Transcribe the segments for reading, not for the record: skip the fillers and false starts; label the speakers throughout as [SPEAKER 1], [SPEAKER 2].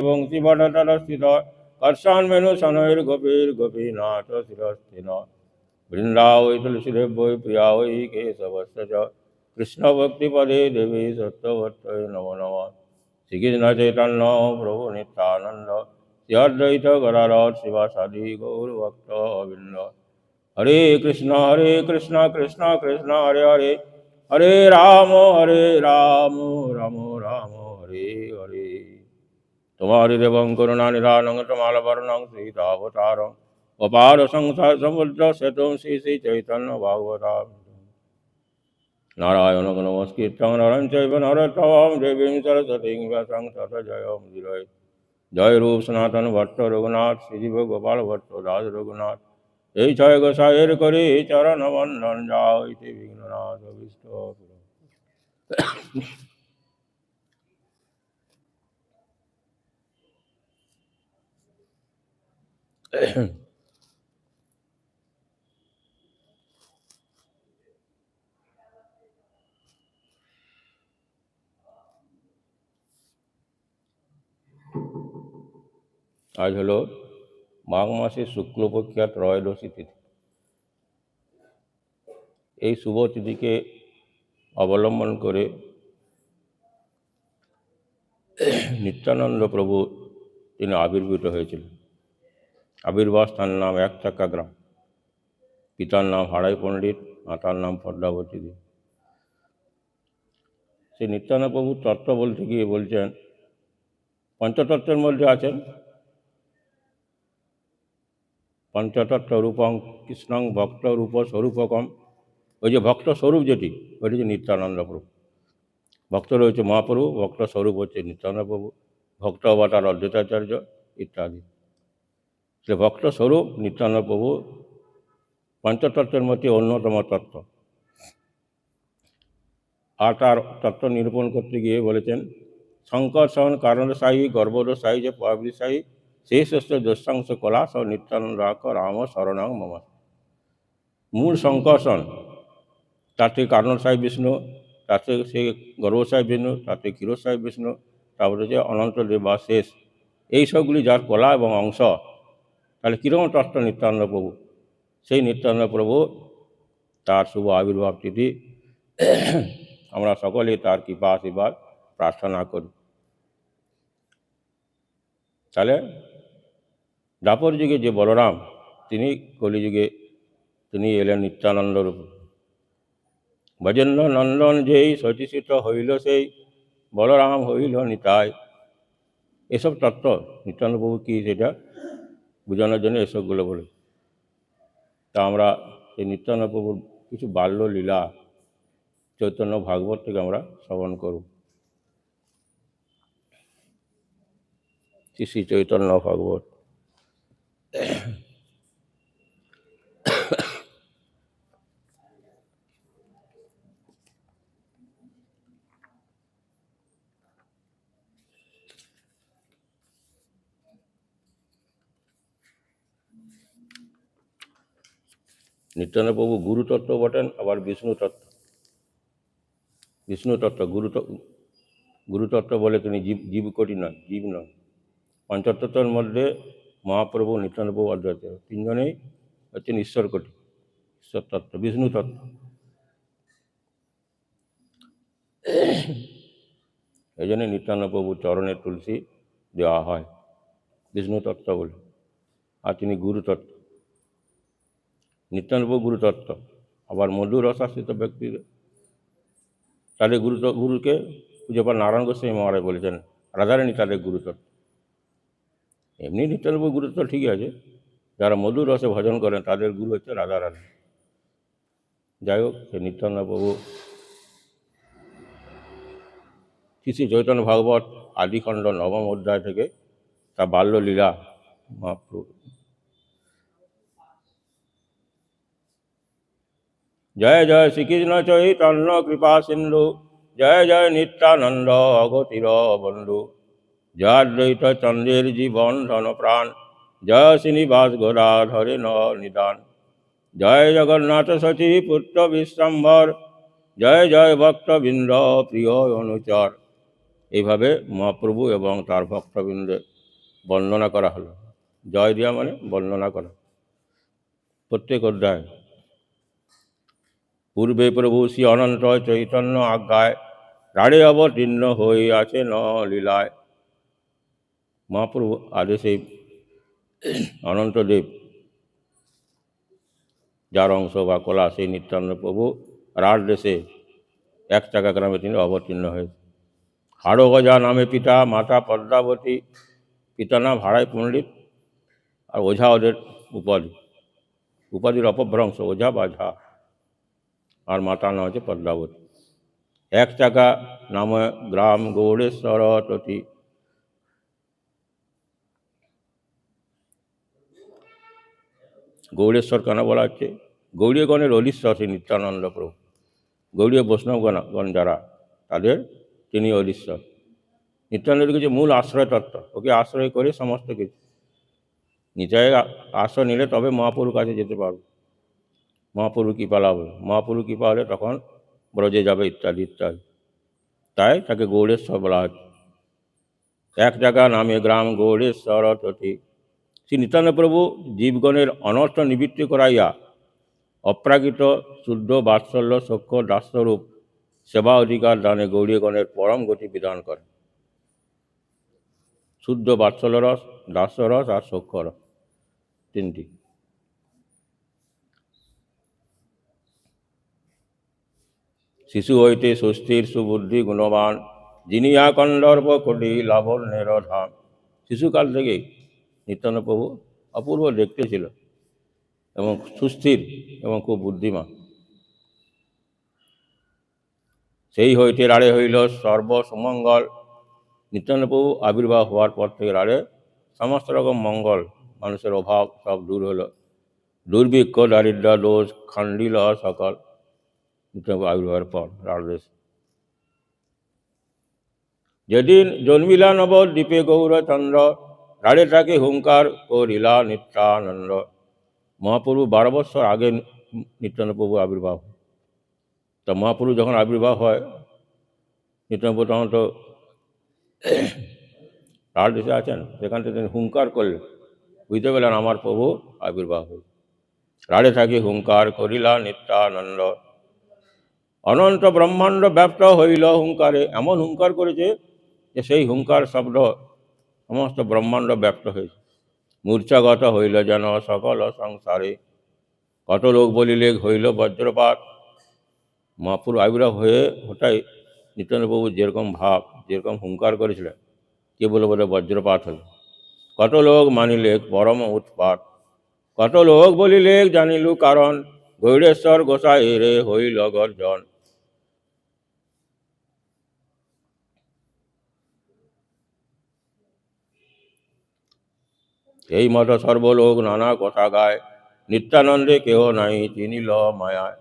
[SPEAKER 1] বংশীবটতলস্থিত कर्षान्वेणुशनैर्गोपीर्गोपीनाथ शिरस्थिन वृन्दावै तुलसीदेव प्रिया वै केशवस्य च कृष्णभक्तिपदे देवी सत्यवत्यै नमो नमः। श्रीकृष्ण चैतन्य प्रभु नित्यानंद श्री अद्वैत गदाधर शिवासादि गौरभक्तवृंद। हरे कृष्ण कृष्ण कृष्ण हरे हरे हरे राम राम राम हरे हरे। तुम्हारी देवं करुणा निधानं तमालवर्णं सीतावतारं अपार संसार समुद्र सेतुं श्री श्री चैतन्य भागवता नारायण नमस्कृतं नरं चैव नरोत्तमं देवीं सरस्वतीं व्यासं ततो जयमुदीरये। जय रूप सनातन भट्ट रघुनाथ श्रीजीव गोपाल भट्ट दास रघुनाथ এই ছয় গোসাইয়ের করে চরণ বন্দন যাইতে বিঘ্ননাথ অভিষ্ট। আজ হলো মাঘ মাসের শুক্লপক্ষিয়া ত্রয়োদশী তিথি। এই শুভ তিথিকে অবলম্বন করে নিত্যানন্দ প্রভু তিনি আবির্ভূত হয়েছিলেন। আবির্ভাব স্থান নাম একচাক্কা গ্রাম। পিতার নাম হারাই পণ্ডিত, মাতার নাম পদ্মাবতী দেবী। সেই নিত্যানন্দ প্রভু তত্ত্ব বলতে গিয়ে বলছেন পঞ্চতত্ত্বের মধ্যে আছেন পঞ্চতত্ত্ব রূপং কৃষ্ণং ভক্ত রূপ স্বরূপকম। ওই যে ভক্ত স্বরূপ যেটি ওইটি হচ্ছে নিত্যানন্দ প্রভু। ভক্ত রয়েছে মহাপ্রভু, ভক্ত স্বরূপ হচ্ছে নিত্যানন্দ প্রভু, ভক্ত অবতার অদ্বৈতাচার্য ইত্যাদি। সে ভক্ত স্বরূপ নিত্যানন্দ প্রভু পঞ্চতত্ত্বের মধ্যে অন্যতম তত্ত্ব। আর তার তত্ত্ব নিরূপণ করতে গিয়ে বলেছেন শঙ্কর্ষণ কারণসায়ী গর্ভদশায়ী যে পবিসায়ী শেষস্থ দোষাংশ কলা স নিত্যানন্দ রাম শরণাং মম। মূল শঙ্কর্ষণ, তার থেকে কারণসায়ী বিষ্ণু, তার থেকে সে গর্ভসায়ী বিষ্ণু, তার থেকে ক্ষীরসায়ী বিষ্ণু, তারপরে যে অনন্তদেব বা শেষ, এই সবগুলি যার কলা এবং অংশ। তাহলে কীরকম তত্ত্ব নিত্যানন্দ প্রভু? সেই নিত্যানন্দ প্রভু তার শুভ আবির্ভাব তিথি আমরা সকলেই তার কৃপা আশীর্বাদ প্রার্থনা করি। তাহলে দ্বাপর যুগে যে বলরাম, তিনি কলিযুগে তিনি এলেন নিত্যানন্দ রূপে। ব্রজেন্দ্র নন্দন যেই সচিষিত হইল সেই বলরাম হইল নিতাই। এসব তত্ত্ব নিত্যানন্দ প্রভু কী সেটা বোঝানোর জন্য এসবগুলো বলে। তা আমরা সেই নিত্যানন্দ প্রভুর কিছু বাল্য লীলা চৈতন্য ভাগবত থেকে আমরা শ্রবণ করব। শ্রী শ্রী চৈতন্য ভাগবত। নিত্যানন্দ প্রভু গুরুতত্ত্ব বটেন, আবার বিষ্ণু তত্ত্ব গুরুতত্ত্ব বলে তিনি জীবকোটি নয়, জীব নয়। পঞ্চতত্ত্বের মধ্যে মহাপ্রভু, নিত্যানন্দ প্রভু, অদ্বৈত তিনজনেই হচ্ছেন ঈশ্বর কোটি, ঈশ্বর তত্ত্ব, বিষ্ণু তত্ত্ব। এই জন্যে নিত্যানন্দ প্রভুর চরণের তুলসী দেওয়া হয় বিষ্ণু তত্ত্ব বলে। আর তিনি গুরুতত্ত্ব, নিত্যানন্দ প্রভু গুরুতত্ত্ব। আবার মধুর রসাশ্রিত ব্যক্তি তাদের গুরুকে পূজ্যপাল নারায়ণ গোস্বামী মহারাজ বলেছেন রাধারানী তাদের গুরুতত্ত্ব। এমনি নিত্যানন্দ প্রভু গুরুতত্ত্ব ঠিকই আছে, যারা মধুর রসে ভজন করেন তাদের গুরু হচ্ছে রাধারানী। যাই হোক, সে নিত্যানন্দ প্রভু শ্রী শ্রী চৈতন্য ভাগবত আদিখণ্ড নবম অধ্যায় থেকে তার বাল্য লীলা মহাপ্রভু। জয় জয় শ্রীকৃষ্ণ চৈতন্য কৃপা সিন্ধু জয় জয় নিত্যানন্দ অগতির বন্ধু জয় অদ্বৈত চন্দ্রের জীবন ধন প্রাণ জয় শ্রীনিবাস গদাধরে ন নিদান জয় জগন্নাথ সচি পুত্র বিশ্বম্ভর জয় জয় ভক্তবৃন্দ প্রিয় অনুচর এইভাবে মহাপ্রভু এবং তার ভক্তবৃন্দের বর্ণনা করা হলো। জয় দেওয়া মানে বর্ণনা করা। প্রত্যেক অধ্যায় পূর্বে প্রভু শ্রী অনন্ত চৈতন্য আজ্ঞায় রাড়ে অবতীর্ণ হইয়াছে ন লীলায়। মহাপ্রভু আদেশে অনন্তদেব, যার অংশ বা কলা সেই নিত্যানন্দ প্রভু রাঢ় দেশে এক চাকা গ্রামে তিনি অবতীর্ণ হয়েছে। হাড়গজা নামে পিতা, মাতা পদ্মাবতী। পিতা নাম হারাই পণ্ডিত, আর ওঝা ওদের উপাধির অপভ্রংশ, ওঝা বা ঝা। আর মাতার নাম হচ্ছে পদ্মাবতী। এক চাকা নামে গ্রাম গৌড়েশ্বর ততি। গৌড়েশ্বর কেন বলা হচ্ছে? গৌড়ীয়গণের অধীশ্বর শ্রী নিত্যানন্দ প্রভু। গৌড়ীয় বৈষ্ণবগণ যারা, তাদের তিনি অধীশ্বর। নিত্যানন্দের কিছু মূল আশ্রয় তত্ত্ব, ওকে আশ্রয় করে সমস্ত কিছু। নিতাই আশ্রয় নিলে তবে মহাপ্রভুর কাছে যেতে পারবে। মহাপ্রভু কৃপা লাভ হবে, মহাপ্রভু কৃপা হলে তখন ব্রজে যাবে ইত্যাদি ইত্যাদি। তাই তাকে গৌড়েশ্বর বলা হচ্ছে। এক জায়গা নামে গ্রাম গৌড়েশ্বর ততি। শ্রী নিত্যানন্দ প্রভু জীবগণের অনর্থ নিবৃত্তি করাইয়া অপ্রাকৃত শুদ্ধ বাৎসল্য সখ্য দাস্যরূপ সেবা অধিকার দানে গৌরীগণের পরম গতি বিধান করে। শুদ্ধ বাৎসল্য রস, দাস্যরস আর সখ্য রস, তিনটি। শিশু হইতে সুস্থির সুবুদ্ধি গুণবান, যিনিয়া কন্দর্প কোটি লাবণ্যের ধাম। শিশুকাল থেকেই নিত্যানন্দ প্রভু অপূর্ব দেখতে ছিল এবং সুস্থির এবং খুব বুদ্ধিমান। সেই হইতে রাড়ে হইল সর্বসুমঙ্গল। নিত্যানন্দ প্রভু আবির্ভাব হওয়ার পর থেকে রাড়ে সমস্ত রকম মঙ্গল, মানুষের অভাব সব দূর হলো। দুর্ভিক্ষ দারিদ্র দোষ খণ্ডিল সকল। নিত্যানন্দ আবির্ভাবের পর রাড় দেশ। যেদিন জন্মিলা নবদ্বীপে গৌরচন্দ্র, রাড়ে তাকে হুঙ্কার করিলা নিত্যানন্দ। মহাপ্রভু 12 বৎসর আগে নিত্যানন্দ প্রভু আবির্ভাব। তা মহাপ্রভু যখন আবির্ভাব হয়, নিত্যানন্দ প্রভু তখন তো রাঢ় দেশে আছেন, সেখান থেকে তিনি হুঙ্কার করলেন, বুঝতে পেলেন আমার প্রভু আবির্ভাব হল। রাড়ে থাকি হুঙ্কার করিলা নিত্যানন্দ। অনন্ত ব্রহ্মাণ্ড ব্যাপ্ত হইল হুঙ্কারে। এমন হুঙ্কার করেছে যে সেই হুঙ্কার শব্দ সমস্ত ব্রহ্মাণ্ড ব্যাপ্ত হয়েছে। মূর্ছাগত হইল যেন সকল সংসারে, কত লোক বলিলে হইল বজ্রপাত। মহাপ্রভু আবির্ভাব হয়ে ওটাই নিত্যানন্দ প্রভু যেরকম ভাব, যেরকম হুঙ্কার করেছিলেন, কে বলে বলে বজ্রপাত হল। কত লোক মানিলে পরম উৎপাত, কত লোক বলিলে জানিলু কারণ, গৌড়েশ্বর গোসাই রে হইল গর্জন। এই মত সর্বলোক নানা কথা গায়, নিত্যানন্দে কেহ নাই চিনিল মায়ায়।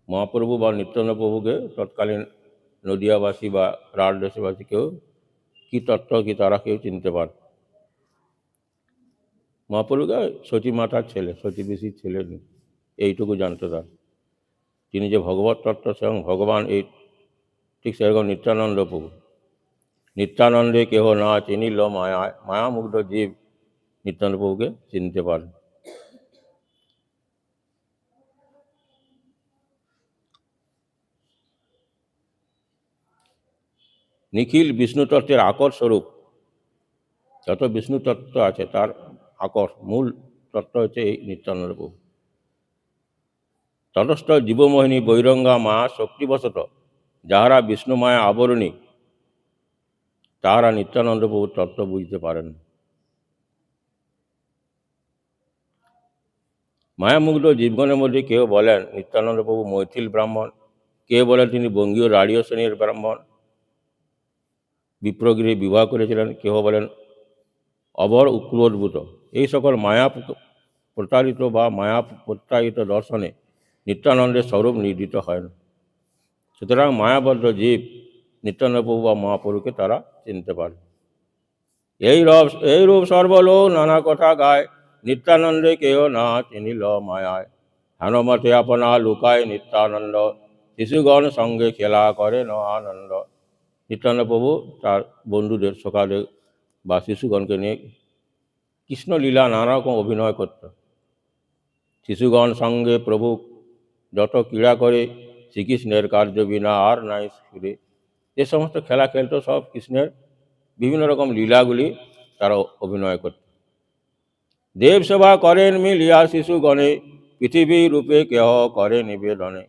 [SPEAKER 1] মহাপ্রভু বা নিত্যানন্দ প্রভুকে তৎকালীন নদিয়াবাসী বা রাঢ় দেশবাসী কেউ কি তত্ত্ব কি তারা কেউ চিনতে পারে। মহাপ্রভুকে সতী মাতার ছেলে, সতী ঋষির ছেলে নেই, এইটুকু জানতে তার। তিনি যে ভগবত তত্ত্ব স্বয়ং ভগবান, এই ঠিক সেরকম নিত্যানন্দ প্রভু। নিত্যানন্দে কেহ না চিনিল মায়ায়। মায়ামুগ্ধ জীব নিত্যানন্দ প্রভুকে চিনতে পারে। নিখিল বিষ্ণু তত্ত্বের আকর স্বরূপ, যত বিষ্ণু তত্ত্ব আছে তার আকর মূল তত্ত্ব হচ্ছে এই নিত্যানন্দ প্রভু। ততস্থ জীবমোহিনী বৈরঙ্গা মা শক্তিবশত, যাহারা বিষ্ণু মায়া আবরণী, তাহারা নিত্যানন্দ প্রভুর তত্ত্ব বুঝতে পারেন। মায়ামুগ্ধ জীবগণের মধ্যে কেউ বলেন নিত্যানন্দ প্রভু মৈথিল ব্রাহ্মণ, কেউ বলেন তিনি বঙ্গীয় রাঢ়ীয় শ্রেণীর ব্রাহ্মণ, বিপ্রগৃহে বিবাহ করেছিলেন, কেউ বলেন অবর উক্রোদ্ভূত। এই সকল মায়া প্রতারিত বা মায়া প্রত্যায়িত দর্শনে নিত্যানন্দের স্বরূপ নির্দিত হয় না। সুতরাং মায়াবদ্ধ জীব নিত্যানন্দ প্রভু বা মহাপ্রভুকে তারা চিনতে পারে। এই রূপ সর্বলোক নানা কথা গায়, নিত্যানন্দে কেহ না চিনিল মায়ায়। হেনমতে আপনা লুকায় নিত্যানন্দ, শিশুগণ সঙ্গে খেলা করে ন আনন্দ। নিত্যানন্দ প্রভু তার বন্ধুদের সকালে বা শিশুগণকে নিয়ে কৃষ্ণলীলা নানা রকম অভিনয় করত। শিশুগণ সঙ্গে প্রভু যত ক্রীড়া করে, শ্রীকৃষ্ণের কার্য বিনা আর নাই সুরে। যে সমস্ত খেলা খেলতো সব কৃষ্ণের বিভিন্ন রকম লীলাগুলি তারা অভিনয় করত। দেবসভা করেন মিলিয়া শিশুগণে, পৃথিবী রূপে কেহ করে নিবেদনে।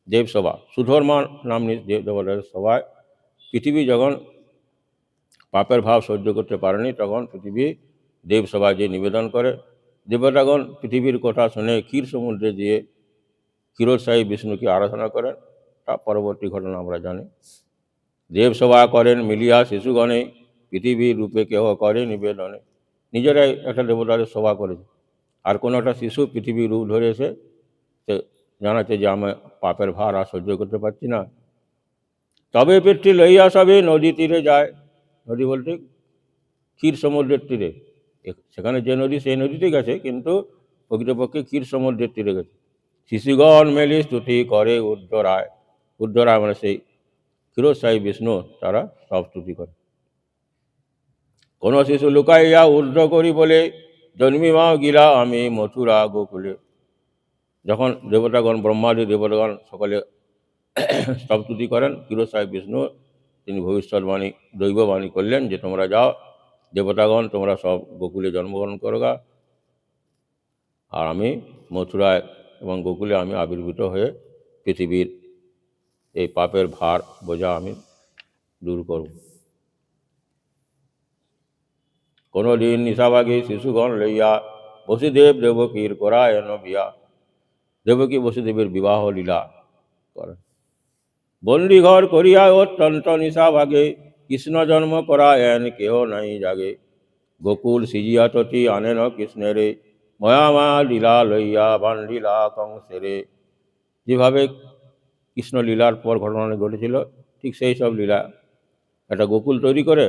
[SPEAKER 1] দেবসভা সুধর্মা নামনি দেবতাদের সভায় পৃথিবী যখন পাপের ভাব সহ্য করতে পারেনি, তখন পৃথিবী দেবসভায় যে নিবেদন করে, দেবতাগণ পৃথিবীর কথা শুনে ক্ষীর সমুদ্রে দিয়ে ক্ষীরোৎসাহী বিষ্ণুকে আরাধনা করেন। তা পরবর্তী ঘটনা আমরা জানি। দেবসভা করেন মিলিয়া শিশুগণে, পৃথিবীর রূপে কেহ করে নিবেদনে। নিজেরাই একটা দেবতাদের সভা করেছে, আর কোনো একটা শিশু পৃথিবীর রূপ ধরে এসে সে জানাচ্ছে যে আমি পাপের ভার আর সহ্য করতে পারছি না। তবে পেটটি লইয়া সবে নদী তীরে যায়। নদী বলতে ক্ষীর সমুদ্রের তীরে, সেখানে যে নদী সেই নদীতে গেছে, কিন্তু প্রকৃতপক্ষে ক্ষীর সমুদ্রের তীরে গেছে। শিশুগণ মেলি স্তুতি করে উদ্ধরায়। উদ্ধরায় মানে সেই ক্ষীরোৎসাহী বিষ্ণু, তারা সব স্তুতি করে। কোনো শিশু লুকাইয়া ঊর্ধ্ব করি বলে, জন্মিমাও গিলা আমি মথুরা গোকুলে। যখন দেবতাগণ, ব্রহ্মাদি দেবতাগণ সকলে সব স্তুতি করেন, ক্ষীরোৎসাহী বিষ্ণু তিনি ভবিষ্যৎবাণী দৈববাণী করলেন যে তোমরা যাও দেবতাগণ, তোমরা সব গোকুলে জন্মগ্রহণ করোগা, আর আমি মথুরায় এবং গোকুলে আমি আবির্ভূত হয়ে পৃথিবীর এই পাপের ভার বোঝা আমি দূর করব। কোনো দিন নিশাভাগে শিশুগণ লইয়া বসুদেব দেবকীর করায়ন বিয়া। দেবকী বসুদেবের বিবাহ লীলা করেন। বন্দিঘর করিয়া অত্যন্ত নিশাভাগে, কৃষ্ণ জন্ম করায়ন কেহ নাই জাগে। গোকুল সিজিয়া তটি আনেন কৃষ্ণেরে, ময়ামা লীলা লইয়া বান্ধিলা কংসেরে। যেভাবে কৃষ্ণ লীলার পর ঘটনা ঘটেছিল, ঠিক সেই সব লীলা একটা গোকুল তৈরি করে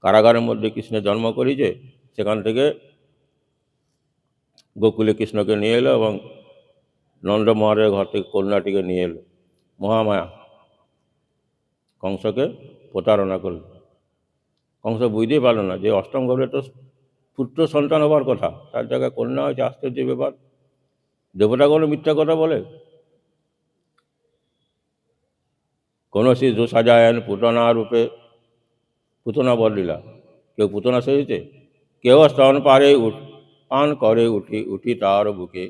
[SPEAKER 1] কারাগারের মধ্যে কৃষ্ণের জন্ম করেছে, সেখান থেকে গোকুলে কৃষ্ণকে নিয়ে এলো এবং নন্দ মহারাজের ঘর থেকে কন্যাটিকে নিয়ে এলো। মহামায়া কংসকে প্রতারণা করল। কংস বুঝতেই পারল না যে অষ্টম গর্ভে তো পুত্র সন্তান হবার কথা, তার জায়গায় কন্যা হয়েছে। আশ্চর্য ব্যাপার, দেবতাগণ মিথ্যা কথা বলে। কোনো শিশু সাজায়ন পুতনা রূপে, পুতনা বরলীলা, কেউ পুতনা সেজেছে, কেউ স্তন পারে পান করে উঠি উঠি তার বুকে।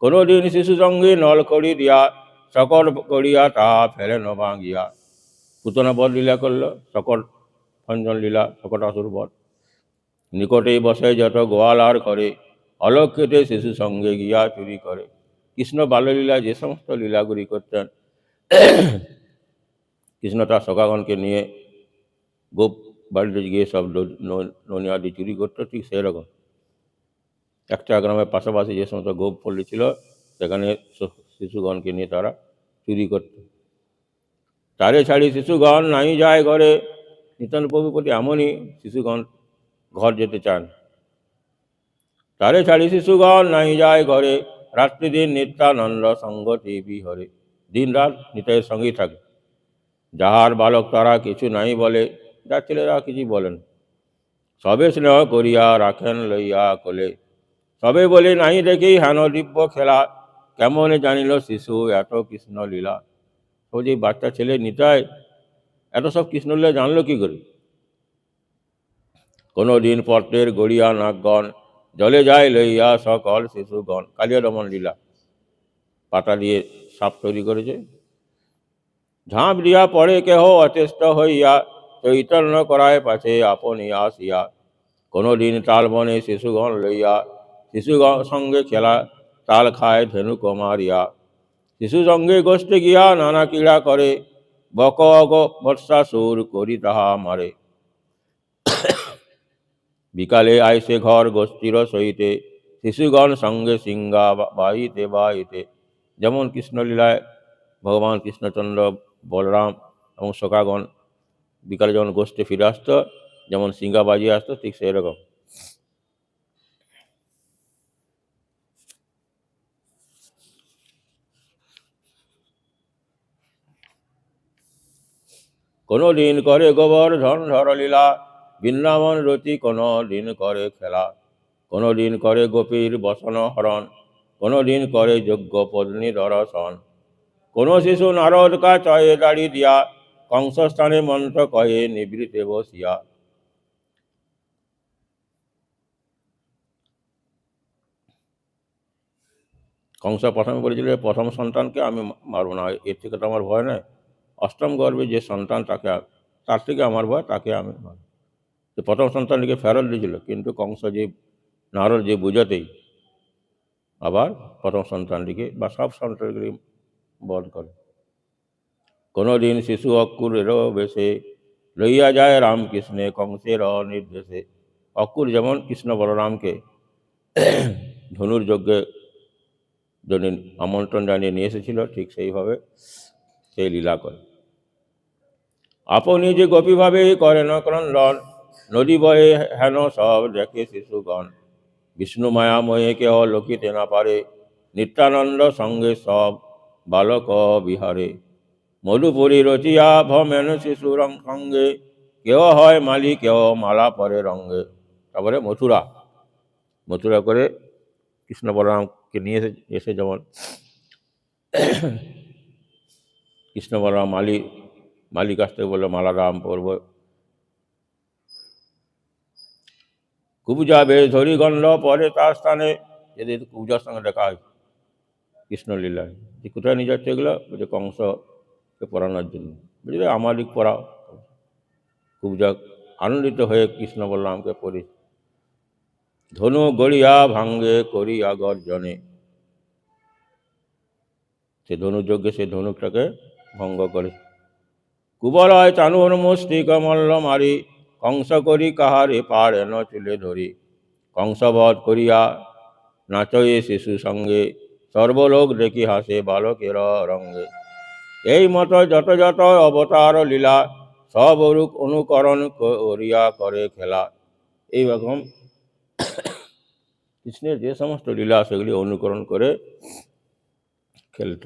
[SPEAKER 1] কোনো দিন শিশু সঙ্গে নল করি দিয়া, সকল করিয়া তা ফেলে ন ভাঙিয়া। পুতনা বরলীলা করল, সকল ভঞ্জন লীলা, সকটাসুর বধ। নিকটেই বসে যত গোয়াল আর করে, অলক্ষিতে শিশু সঙ্গে গিয়া চুরি করে। কৃষ্ণ বাল্যলীলা যে সমস্ত লীলাগুলি করতেন, কৃষ্ণ তার সখাগণকে নিয়ে গোপ বাড়িতে গিয়ে সব ননি আদি চুরি করতো, ঠিক সেই রকম একটা গ্রামের পাশাপাশি যে সমস্ত গোপ পল্লী ছিল, সেখানে শিশুগণকে নিয়ে তারা চুরি করত। তারে ছাড়ি শিশুগণ নাই যায় ঘরে। নিত্যানন্দ প্রভুর প্রতি এমনই, শিশুগণ ঘর যেতে চান। তারে ছাড়ি শিশুগণ নাই যায় ঘরে, রাত্রি দিন নিত্যানন্দ সঙ্গতি বিহরে। দিন রাত নিতাইয়ের সঙ্গেই থাকে। যাহার বালক তারা কিছু নাই বলে, যার ছেলেরা কিছুই বলেন। সবে স্নেহ করিয়া রাখেন লইয়া কোলে, সবে বলে নাই দেখি হেন দিব্য খেলা। কেমন জানিল শিশু এত কৃষ্ণ লীলা। ও যে বাচ্চা ছেলে নিতাই এত সব কৃষ্ণলীলা জানলো কি করে? কোনো দিন পত্রের গড়িয়া নাগগণ, জলে যায় লইয়া সকল শিশুগণ। কালিয়া দমন লীলা, পাতা দিয়ে সাপ তৈরি করেছে, ঝাঁপ দিয়া পড়ে কেহ অচেষ্ট হইয়া, চৈতন্য করায় পাছে আপনি আসিয়া। কোনো দিন তাল বনে শিশুগণ লইয়া, শিশুগণ সঙ্গে খেলা তাল খায় ধেনু কমারিয়া। শিশু সঙ্গে গোষ্ঠী গিয়া নানা ক্রীড়া করে, বক বৎসাসুর করি তাহা মারে। বিকালে আইসে ঘর গোষ্ঠীর সহিতে, শিশুগণ সঙ্গে সিংহা বাহিতে বাহিতে। যেমন কৃষ্ণলীলায় ভগবান কৃষ্ণচন্দ্র, বলরাম এবং সখাগণ বিকালে যখন গোষ্ঠী ফিরে আসতো, যেমন সিংহা বাজিয়ে আসতো, ঠিক সেই রকম। কোনো দিন করে গোবর্ধন ধরলীলা, বৃন্দাবন রতি কোনো দিন করে খেলা। কোনো দিন করে গোপীর বসন হরণ, কোনো দিন করে যজ্ঞ পত্নী দর্শন। কোনো শিশু নারদ কা চয়ে দাড়ি দিয়া, কংসস্থানে মন্ত্র কয়ে নিবৃতে বসিয়া। কংস প্রথমে বলেছিল প্রথম সন্তানকে আমি মারব না, এর থেকে তো আমার ভয় নয়। অষ্টম গর্ভে যে সন্তান তার থেকে আমার ভয়, তাকে আমি মারব। প্রথম সন্তানটিকে ফেরত দিয়েছিল, কিন্তু কংস যে নারদ যে বুঝাতেই আবার প্রথম সন্তানটিকে বা সব সন্তানকে বধ করে। কোনো দিন শিশু অক্কুরেরও বেশে, লইয়া যায় রামকৃষ্ণে কংসের নির্দেশে। অক্কুর যেমন কৃষ্ণ বলরামকে ধনুর্যজ্ঞে জন্য আমন্ত্রণ জানিয়ে নিয়ে এসেছিল, ঠিক সেইভাবে সেই লীলা করে। আপনি যে গোপীভাবে করেন ক্রন্দন, নদী বহে হেন সব দেখে শিশুগণ। বিষ্ণু মায়াময়ে কেহ লোকিতে না পারে, নিত্যানন্দ সঙ্গে সব বালক বিহারে। মধুপুরী রচিয়া ভমেন শিশুর সঙ্গে, কেহ হয় মালি কেহ মালা পরে রঙ্গে। তারপরে মথুরা করে কৃষ্ণ বলরামকে নিয়ে এসে যেমন কৃষ্ণ বলরাম মালিক আসতে বললো মালা রাম পরব। কুবজা বেশ ধরি গণ্ড পরে তার স্থানে, যদি কুবজার সঙ্গে দেখা হয় কৃষ্ণলীলায়, যে কোথায় নিয়ে যাচ্ছে এগুলো, বলছে কংসকে পড়ানোর জন্য। বুঝলে আমালিক পড়াও। কুবজা আনন্দিত হয়ে কৃষ্ণ বলরামকে পড়ি। ধনু গড়িয়া ভাঙ্গে করিয়া গর্জনে, সে ধনুযজ্ঞে সে ধনুকটাকে ভঙ্গ করে। কুবলয় চানুর মুষ্টিক মল্ল মারি, কংস করি কাহারে পারে ন চুলে ধরি। কংসবধ করিয়া নাচয়ে শিশু সঙ্গে, সর্বলোক দেখি হাসে বালকের রঙ্গে। এই মতো যত যত অবতার লীলা, সব অনুকরণ করিয়া করে খেলা। এইরকম কৃষ্ণের যে সমস্ত লীলা সেগুলি অনুকরণ করে খেলত।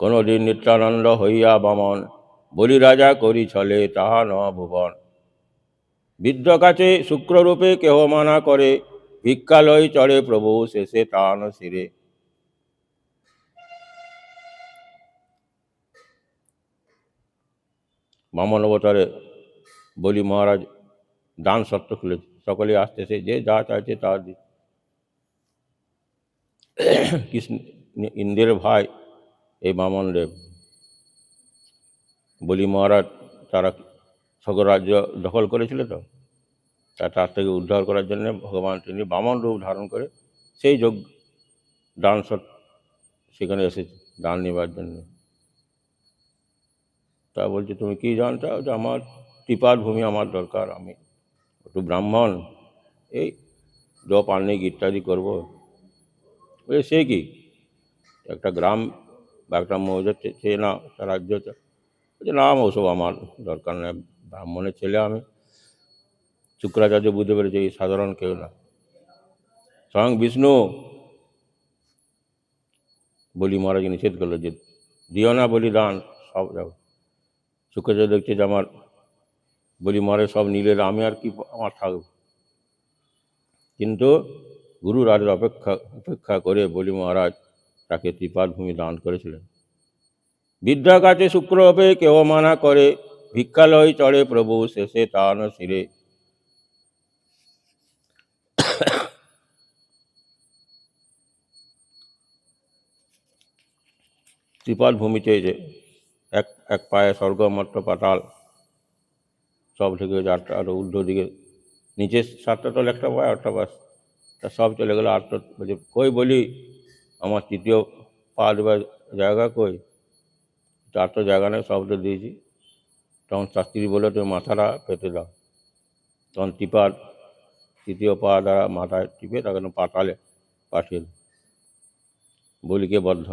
[SPEAKER 1] কোনদিন নিত্যানন্দ হইয়া বামন, বলি রাজা করি ছলে তাহা ন ভুবন। বৃদ্ধ কাছে শুক্ররূপে কেহ মানা করে, ভিক্ষালয় চড়ে প্রভু শেষে তান শিরে। বামন অবতারে বলি মহারাজ দান সত্ত্ব খুলেছে, সকলে আসতেছে, যে যা চাইছে তা দি। কৃষ্ণ ইন্দ্রের ভাই এই বামন দেব, বলি মহারাজ তারা স্বর্গরাজ্য দখল করেছিল, তো তার থেকে উদ্ধার করার জন্য ভগবান তিনি বামন রূপ ধারণ করে সেই দান সেখানে এসেছে দান নেবার জন্য। তা বলছে তুমি কি জানতে, যে আমার ত্রিপাদ ভূমি আমার দরকার, আমি একটু ব্রাহ্মণ, এই জপ আহ্নিক ইত্যাদি করবো। বলে সে কি, একটা গ্রাম বা একটা মৌজা চেয়ে না, একটা রাজ্য বলছে না ওসব আমার দরকার নেই, ব্রাহ্মণের ছেলে আমি। শুক্রাচার্য বুঝতে পেরেছে এই সাধারণ কেউ না, স্বয়ং বিষ্ণু বলি মহারাজ নিষেধ করলো যে দিও না বলি দান, সব যাবো। শুক্রাচার্য দেখছে যে আমার বলি মহারাজ সব নিলে, আমি আর কি আমার থাকবো। কিন্তু গুরু রাজের উপেক্ষা করে বলি মহারাজ তাকে ত্রিপাদ ভূমি দান করেছিলেন। বিদ্যা কাছে শুক্ররূপে কেহ মানা করে, ভিক্ষালয় চড়ে প্রভু শেষে তান শিরে। ত্রিপাদ ভূমি চেয়েছে, এক পায়ে স্বর্গ মর্ত পাতাল সব থেকে যাত্রা, আরো ঊর্ধ্ব দিকে নিচে 7টা তল, একটা পায়ে 8টা পাশ, তা সব চলে গেলো। 8টা বলছে কই বলি আমার তৃতীয় পা দেবার জায়গা কই, 4টা জায়গা নেই, সব তো দিয়েছি। তখন শাস্ত্রী বলে তুমি মাথাটা পেতে দাও। তখন ত্রিপাদ তৃতীয় পা দ্বারা মাথায় টিপে তাকে পাতালে পাঠিয়ে দেয়। বলিকে বদ্ধ,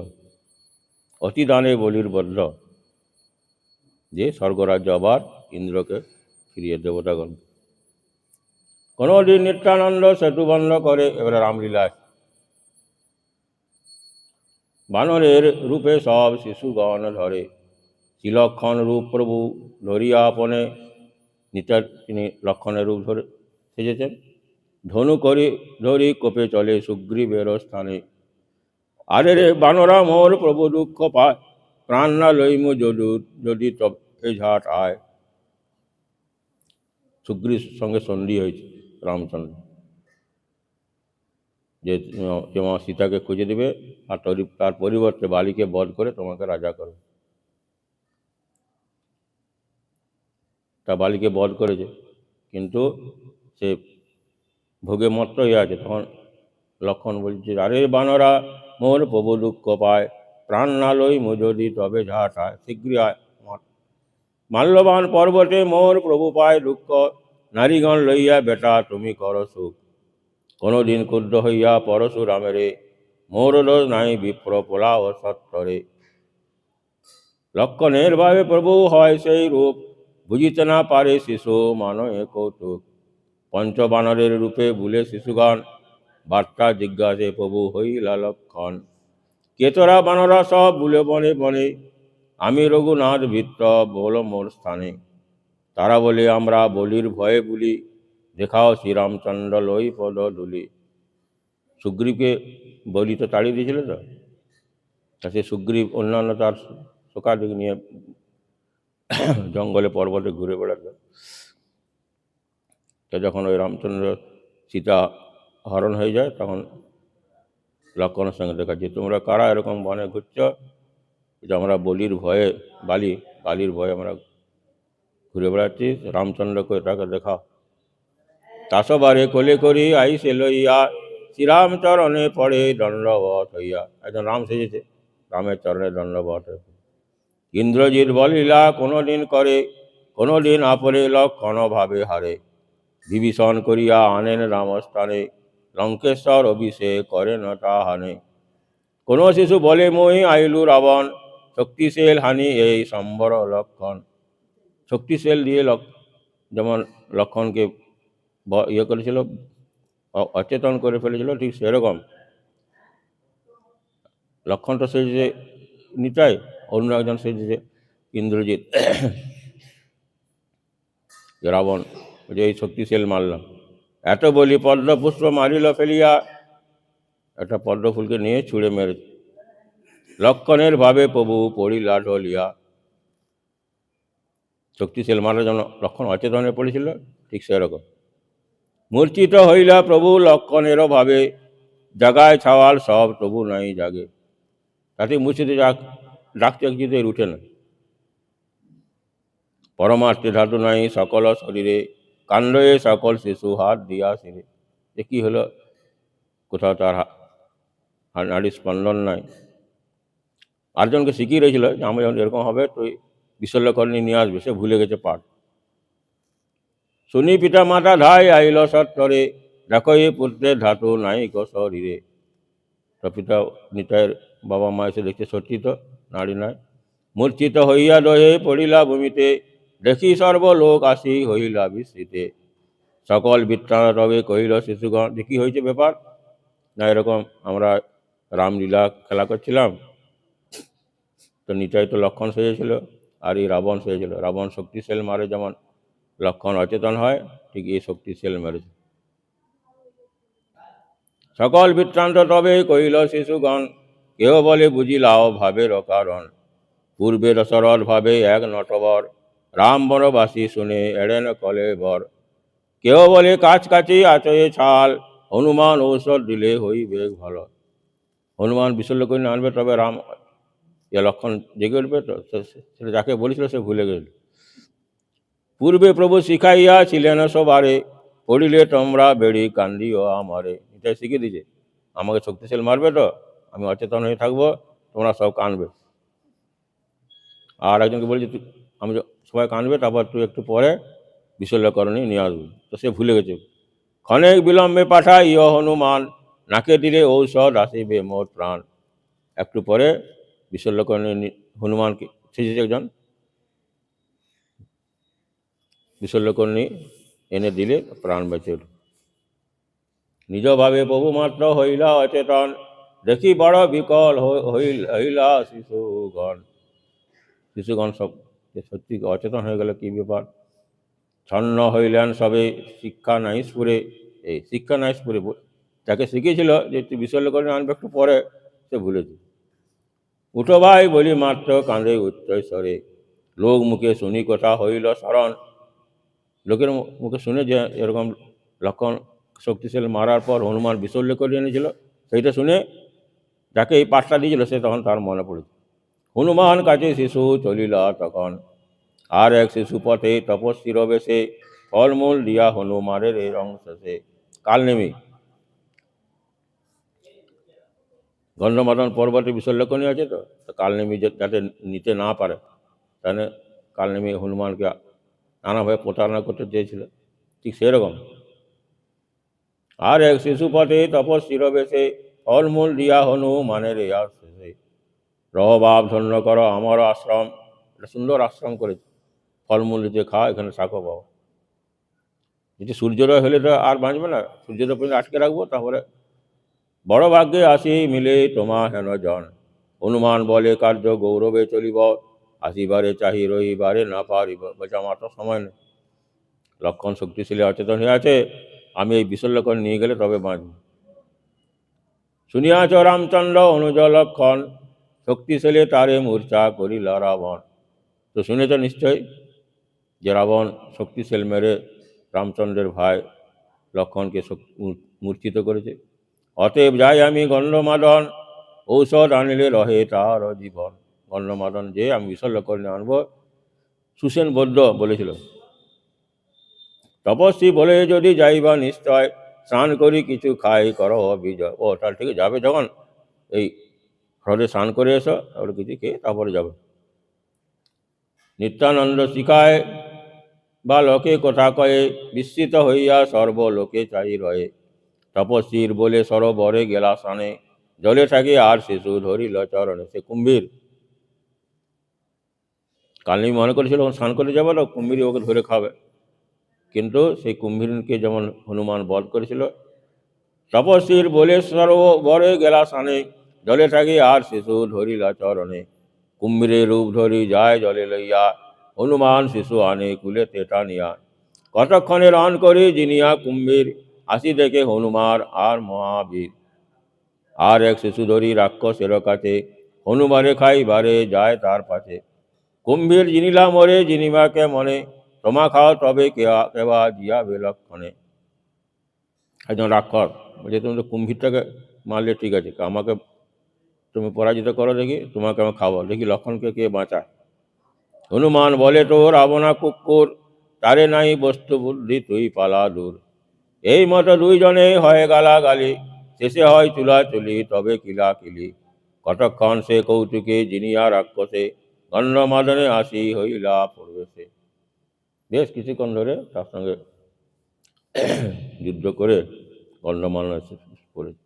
[SPEAKER 1] অতি দানে বলির বদ্ধ, যে স্বর্গরাজ্য আবার ইন্দ্রকে ফিরিয়ে দেবতাগণ। কোনদিন নিত্যানন্দ সেতু বন্ধ করে, এবারে রামলীলায় বানরের রূপে সব শিশুগণ ধরে, শ্রীলক্ষণ রূপ প্রভু ধরিয়া আপনে, নিতার তিনি লক্ষণের রূপ ধরে সেজেছেন। ধনু করে ধরি কোপে চলে সুগ্রীবের স্থানে, আরে রে বানরা মোর প্রভু দুঃখ পায়, প্রাণ না লইমু যদি তবে ঝাট আয়। সুগ্রীর সঙ্গে সন্ধি হয়েছে রামচন্দ্র, যে তোমার সীতাকে খুঁজে দেবে আর তার পরিবর্তে বালিকে বধ করে তোমাকে রাজা করবে। তা বালিকে বধ করেছে, কিন্তু সে ভোগে মত্ত হয়ে আছে। তখন লক্ষণ বলছে, আরে বানরা মোর প্রভু দুঃখ পায়, প্রাণ না লই যদি তবে ঝাট আয়, শীঘ্রই আয়। মাল্যবান পর্বতে মোর প্রভু পায় দুঃখ, নারীগণ লইয়া বেটা তুমি কর সুখ। কোনোদিন ক্ষুদ্র হইয়া পরশুরামেরে, মোর দোষ নাই বিপ্র পোলাও সত্তরে। লক্ষণের ভাবে প্রভু হয় সেই রূপ, বুঝিতে না পারে শিশু মানয়ে কৌতুক। পঞ্চবানরের রূপে ভুলে শিশুগণ, বার্তা জিজ্ঞাসে প্রভু হইলা লক্ষণ। কেতরা বানরা সব ভুলে বনে বনে, আমি রঘুনাথ ভিত্ত বল মোর স্থানে। তারা বলে আমরা বলির ভয়ে বলি, দেখাও শ্রীরামচন্দ্র লই পদ ধুলি। সুগ্রীবকে বলি তো তাড়িয়ে দিয়েছিল, তো সে সুগ্রীব অন্যান্য তার শোকাদিক নিয়ে জঙ্গলে পর্বতে ঘুরে বেড়াতো। তো যখন ওই রামচন্দ্র সীতা হরণ হয়ে যায়, তখন লক্ষণের সঙ্গে দেখাচ্ছে, তোমরা কারা এরকম বনে ঘুরছ? যে আমরা বলির ভয়ে বালির ভয়ে আমরা ঘুরে বেড়াচ্ছি, রামচন্দ্রকে তাকে দেখাও। তাসবারে কোলে করি আইসে লইয়া, শ্রীরাম চরণে পড়ে দণ্ডবত হইয়া। একজন রাম সেজেছে, রামের চরণে দণ্ডবত। ইন্দ্রজিৎ বলিলা কোনোদিন করে, কোনোদিন আপরে লক্ষণ ভাবে হারে। বিভীষণ করিয়া আনেন রামস্থানে, লঙ্কেশ্বর অভিষেক করেন তাহানে। কোন শিশু বলে মই আইলু রাবণ, শক্তিশীল হানি এই সম্বর লক্ষণ। শক্তিশীল দিয়ে যেমন লক্ষণকে ইয়ে করেছিল, অচেতন করে ফেলেছিল, ঠিক সেরকম লক্ষণ তো সেজেছে নিতাই, অন্য একজন সেজেছে ইন্দ্রজিৎ। রাবণ যে এই শক্তিশীল মারলাম, এত বলি পদ্মপুষ্প মারিল ফেলিয়া, একটা পদ্মফুলকে নিয়ে ছুঁড়ে মেরেছে। লক্ষণের ভাবে প্রভু পড়িলা ঢলিয়া। শক্তিশীল মারার জন্য লক্ষণ অচেতনে পড়েছিল, ঠিক সেরকম মূর্ছিত হইলা প্রভু লক্ষণেরও ভাবে, জাগায় ছাওয়াল সব তবু নাই জাগে। তাতে মূর্ছিতে ডাকতে কিছুতে উঠে না। পরমার্থে ধাতু নাই সকল শরীরে, কাণ্ডয়ে সকল শিশু হাত দিয়া শিরে। যে কি হলো, কোথাও তার নাড়ির স্পন্দন নাই। আরেকজনকে শিখিয়ে রয়েছিল যে আমি যখন এরকম হবে তুই বিশল্যকরণী নিয়ে আসবে, সে ভুলে গেছে পাঠ। শুনি পিতা মাতা ধাই আইল সত্তরে, দেখো এই পুত্রের ধাতু নাই গো শরীরে। তো পিতা নিতাইয়ের বাবা মা এসে দেখছে সত্যি তো নারী নাই। মূর্ছিত হইয়া দহে পড়িলা ভূমিতে, দেখি সর্বলোক আসি হইলা বিস্মৃতে। সকল বৃত্তান্ত তবে কহিল শিশুগণ। যে কি হয়েছে ব্যাপার? না এরকম আমরা রামলীলা খেলা করছিলাম, তো নিতাই তো লক্ষণ সেজেছিল, আর এই রাবণ সেজেছিল। রাবণ শক্তিশীল মারে, যেমন লক্ষণ অচেতন হয়, ঠিক এই শক্তিশীল মেরেছে। সকল বৃত্তান্ত তবে কহিল শিশুগণ, কেহ বলে বুঝিলাও ভাবের কারণ। পূর্বে দশরথ ভাবে এক নটবর, রাম বনবাসী শুনে এড়েন কলে বর। কেহ বলে কাছকাছি আচয়ে ছাল, হনুমান ঔষধ দিলে হইবে ভালো। হনুমান বিশল্য করে আনবে, তবে রাম লক্ষণ জেগে উঠবে। তো সেটা যাকে বলেছিল সে ভুলে গেল। পূর্বে প্রভু শিখাইয়া ছিলেন সবারে, পড়িলে তোমরা বেড়ি কান্দিও আমারে। এটাই শিখিয়ে দিয়েছে, আমাকে শক্তিশালী মারবে তো আমি অচেতন হয়ে থাকবো, তোমরা সব কানবে। আর একজনকে বলছি আমি সবাই কানবে, তারপর তুই একটু পরে বিশল্যকরণী নিয়ে আসবি। তো সে ভুলে গেছে। ক্ষণেক বিলম্বে পাঠাইও হনুমান, নাকে দিলে ঔষধ আসিবে মোর প্রাণ। একটু পরে বিশল্যকরণী হনুমানকে সেজেছে একজন, বিশল্যকরণী এনে দিলে প্রাণ বেঁচে উঠবে। নিজ ভাবে প্রভু মাত্র হইলা অচেতন, দেখি বড় বিকল হইলা শিশুগণ। শিশুগণ সব সত্যি অচেতন হয়ে গেল, কি ব্যাপার। ছন্ন হইলেন সবে শিক্ষা নাই স্ফুরে। এই শিক্ষা নাই স্ফুরে তাকে শিখিয়েছিল যে তুই বিসর্গ করে আনবে একটু পরে, সে ভুলেছে। উঠো ভাই বলি মাত্র কাঁদে উচ্চস্বরে, লোক মুখে শুনি কথা হইল স্মরণ। লোকের মুখে শুনে যে এরকম লক্ষণ শক্তিশালী মারার পর হনুমান বিসর্গ করে এনেছিল, সেইটা শুনে যাকে এই পাঠটা দিয়েছিল সে তখন তার মনে পড়েছে। হনুমান কাছে শিশু চলিলা তখন, আর এক শিশু পথে তপস্বীর বেশে, ফলমূল দিয়া হনুমানের এই অংশ সে। কালনেমি গন্ধমাদন পর্বতে বিসর্লক্ষণী আছে, তো কালনেমি যাতে নিতে না পারে, তাহলে কালনেমি হনুমানকে নানাভাবে প্রতারণা করতে চেয়েছিল, ঠিক সেরকম। আর এক শিশু পথে তপস্বীর বেশে, ফলমূল দিয়া হনুমানের এই আর শেষে। রহবাব ধন্য করো আমার আশ্রম, একটা সুন্দর আশ্রম করেছে, ফলমূল যে খাওয়া, এখানে থাকো বাবা। যদি সূর্যোদয় হলে তো আর বাঁচবে না, সূর্যোদয় পর্যন্ত আটকে রাখবো, তারপরে বড় ভাগ্যে আসি মিলে তোমা হেন জন। হনুমান বলে কার্য গৌরবে চলিব, আসিবারে চাহি রহিবারে না পারিব। বলছে আমার তো সময় নেই, লক্ষণ শক্তিশালী অচেতন হয়ে আছে, আমি এই বিসর্লক্ষণ নিয়ে গেলে তবে বাঁচব। শুনিয়াছ রামচন্দ্র অনুজ লক্ষণ, শক্তিশালী তারে মূর্ছা করিল রাবণ। তো শুনেছ নিশ্চয়ই যে রাবণ শক্তিশালী মেরে রামচন্দ্রের ভাই লক্ষণকে মূর্ছিত করেছে। অতএব যাই আমি গণ্যমাদন, ঔষধ আনিলে রহে তার জীবন। গণ্যমাদন যে আমি বিসর্লক্ষণ আনবো, সুসেন বৌদ্ধ বলেছিল। তপস্বী বলে যদি যাইবা নিশ্চয়, স্নান করি কিছু খাই করো বিজয়। ও তাহলে ঠিক যাবে, যখন এই হ্রদে স্নান করে এসো, তারপরে কিছু খেয়ে তারপরে যাবে। নিত্যানন্দ শিখায় বা লোকে কথা কয়ে, বিস্মিত হইয়া সর্বলোকে চাই রয়ে। তপস্বীর বলে সরোবরে গেলা স্নানে, জলে থাকি আর শিশু ধরিল চরণে। সে কুম্ভীর কালনি মনে করেছিল স্নান করে যাবে না, কুম্ভীর ওকে ধরে খাবে, কিন্তু সেই কুম্ভীরকে যেমন হনুমান বধ করেছিল। তপস্বীর বলে সরোবরে গেলা স্নানে, জলে থাকি আর শিশু ধরিল চরণে। কুম্ভীরের রূপ ধরি যায় জলে লইয়া, হনুমান শিশু আনে কুলেতে টানিয়া। কতক্ষণে রণ করি জিনিয়া কুম্ভীর, আসি দেখে হনুমান আর মহাবীর। আর এক শিশু ধরি রাক্ষসের কাছে, হনুমানে খাইবারে যায় তার পাশে। কুম্ভীর জিনিলা মরে জিনিমাকে মনে, তোমা খাও তবে কেবা জিয়াবে লক্ষণে। একজন রাক্ষস বলছে তুমি তো কুম্ভীরটাকে মারলে ঠিক আছে, আমাকে তুমি পরাজিত করো দেখি, তোমাকে আমি খাবো দেখি লক্ষণকে কে বাঁচায়। হনুমান বলে তো রাবণা কুকুর, তারে নাই বস্তু বুদ্ধি তুই পালা দূর। এই মতো দুইজনে হয়ে গালাগালি, শেষে হয় চুলাচুলি তবে কিলাকিলি। কতক্ষণ সে কৌতুকে জিনিয়া রাক্ষসে, গণ্যমাদনে আসি হইলা প্রবেশে। বেশ কিছুক্ষণ ধরে তার সঙ্গে যুদ্ধ করে গণ্যমান্য এসে পড়েছে।